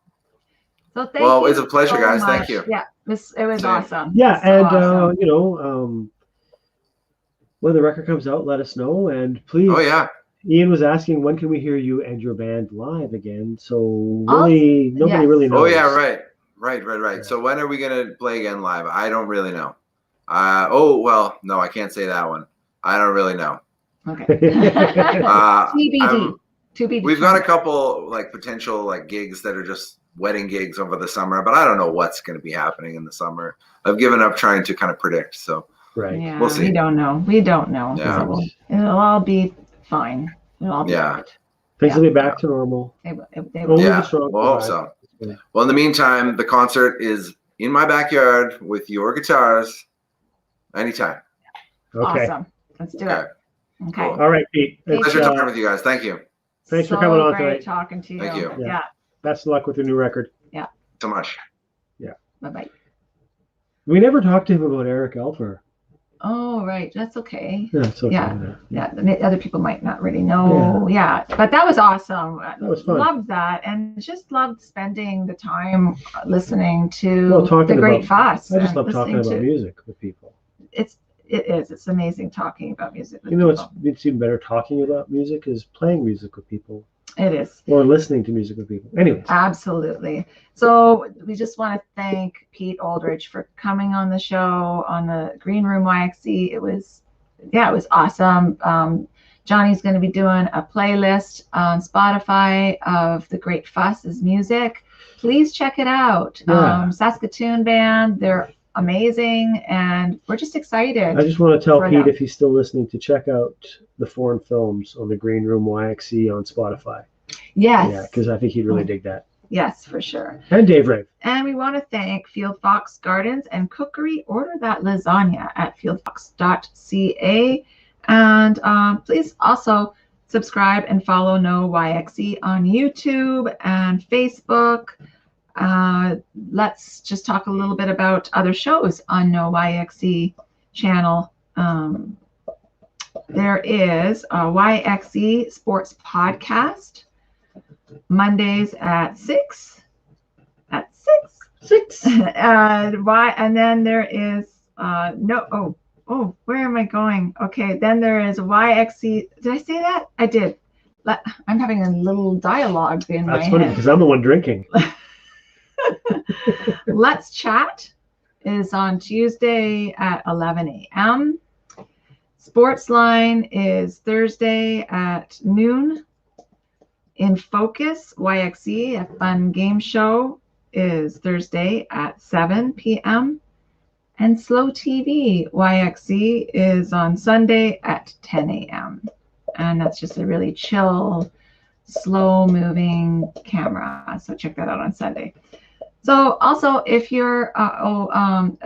So thank Well, you it's a pleasure, so guys. much. Thank you. Yeah, it was Same. awesome. Yeah, So and awesome. when the record comes out, let us know, and please. Oh yeah. Ian was asking when can we hear you and your band live again. So I'll- really, nobody yes. really knows. Oh yeah. Right. Yeah. So when are we gonna play again live? I don't really know. Oh well, no, I can't say that one. I don't really know. Okay. TBD. TBD. To be We've got a determined. couple like potential like gigs that are just wedding gigs over the summer, but I don't know what's going to be happening in the summer. I've given up trying to kind of predict. So Right. Yeah, We'll see. we don't know. We don't know. Yeah. So it'll all be fine. It'll all be Yeah. good. Things will be back to normal. They will. Only yeah, the strong we'll hope survive. so. Well, in the meantime, the concert is in my backyard with your guitars anytime. Okay. Awesome. Let's do Okay. it. Okay. Cool. All right, Pete. Thank It's, Pleasure you. talking with you guys. Thank you Thanks for So coming on great tonight. talking to you. Thank you. Yeah. Yeah. Best of luck with your new record. so much. Bye-bye. We never talked to him about Eric Elfer. Oh, right. That's okay. Yeah, it's okay. Yeah. Yeah. The other people might not really know. Yeah. But that was awesome. That was fun. Loved that. And just loved spending the time listening to Well, talking the Great about- Fuss. I just and love talking listening about to- music with people. It's amazing talking about music with You know, people. it's even better talking about music is playing music with people It is. or listening to music with people. Anyways, Absolutely. So we just want to thank Pete Oldridge for coming on the show on the Green Room YXE. It was awesome. Johnny's going to be doing a playlist on Spotify of the Great Fuss's music. Please check it out. Yeah. Saskatoon band, they're amazing, and we're just excited. I just want to tell for Pete, them. if he's still listening, to check out the foreign films on the Green Room YXE on Spotify. Yes. Yeah, because I think he'd really dig that. Yes, for sure. And Dave Rave. And we want to thank Fieldfox Gardens and Cookery. Order that lasagna at fieldfox.ca. And please also subscribe and follow No YXE on YouTube and Facebook. Let's just talk a little bit about other shows on No YXE channel. There is a Yxe Sports Podcast, Mondays at 6. And then there is where am I going? Okay, then there is Yxe. Did I say that? I did. I'm having a little dialogue in That's my funny head. because I'm the one drinking. Let's Chat is on Tuesday at 11 a.m. Sportsline is Thursday at noon. In Focus, YXE, a fun game show, is Thursday at 7 p.m. And Slow TV, YXE, is on Sunday at 10 a.m. And that's just a really chill slow moving camera. So check that out on Sunday. So also, if you're an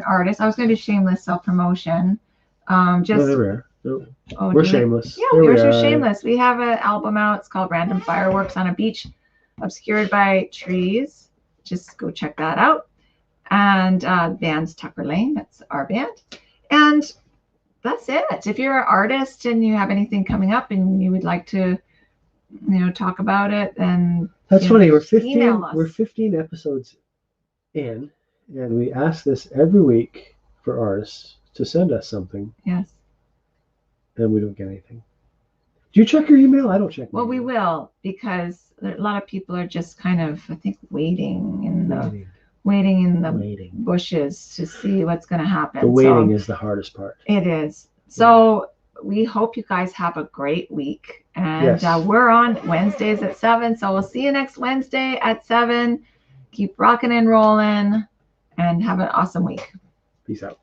artist, I was going to do shameless self promotion. Just there we are. oh, We're shameless. Yeah, There we yours are are. shameless. We have an album out. It's called Random Fireworks on a Beach Obscured by Trees. Just go check that out. And band's Tucker Lane. That's our band. And that's it. If you're an artist and you have anything coming up and you would like to, talk about it, then that's funny. We're email us. 15 episodes in, and we ask this every week for artists to send us something. Yes. And we don't get anything. Do you check your email? I don't check. Well, we will, because a lot of people are just kind of, I think, waiting in the bushes to see what's going to happen. The waiting is the hardest part. It is. So we hope you guys have a great week. And we're on Wednesdays at 7. So we'll see you next Wednesday at 7. Keep rocking and rolling and have an awesome week. Peace out.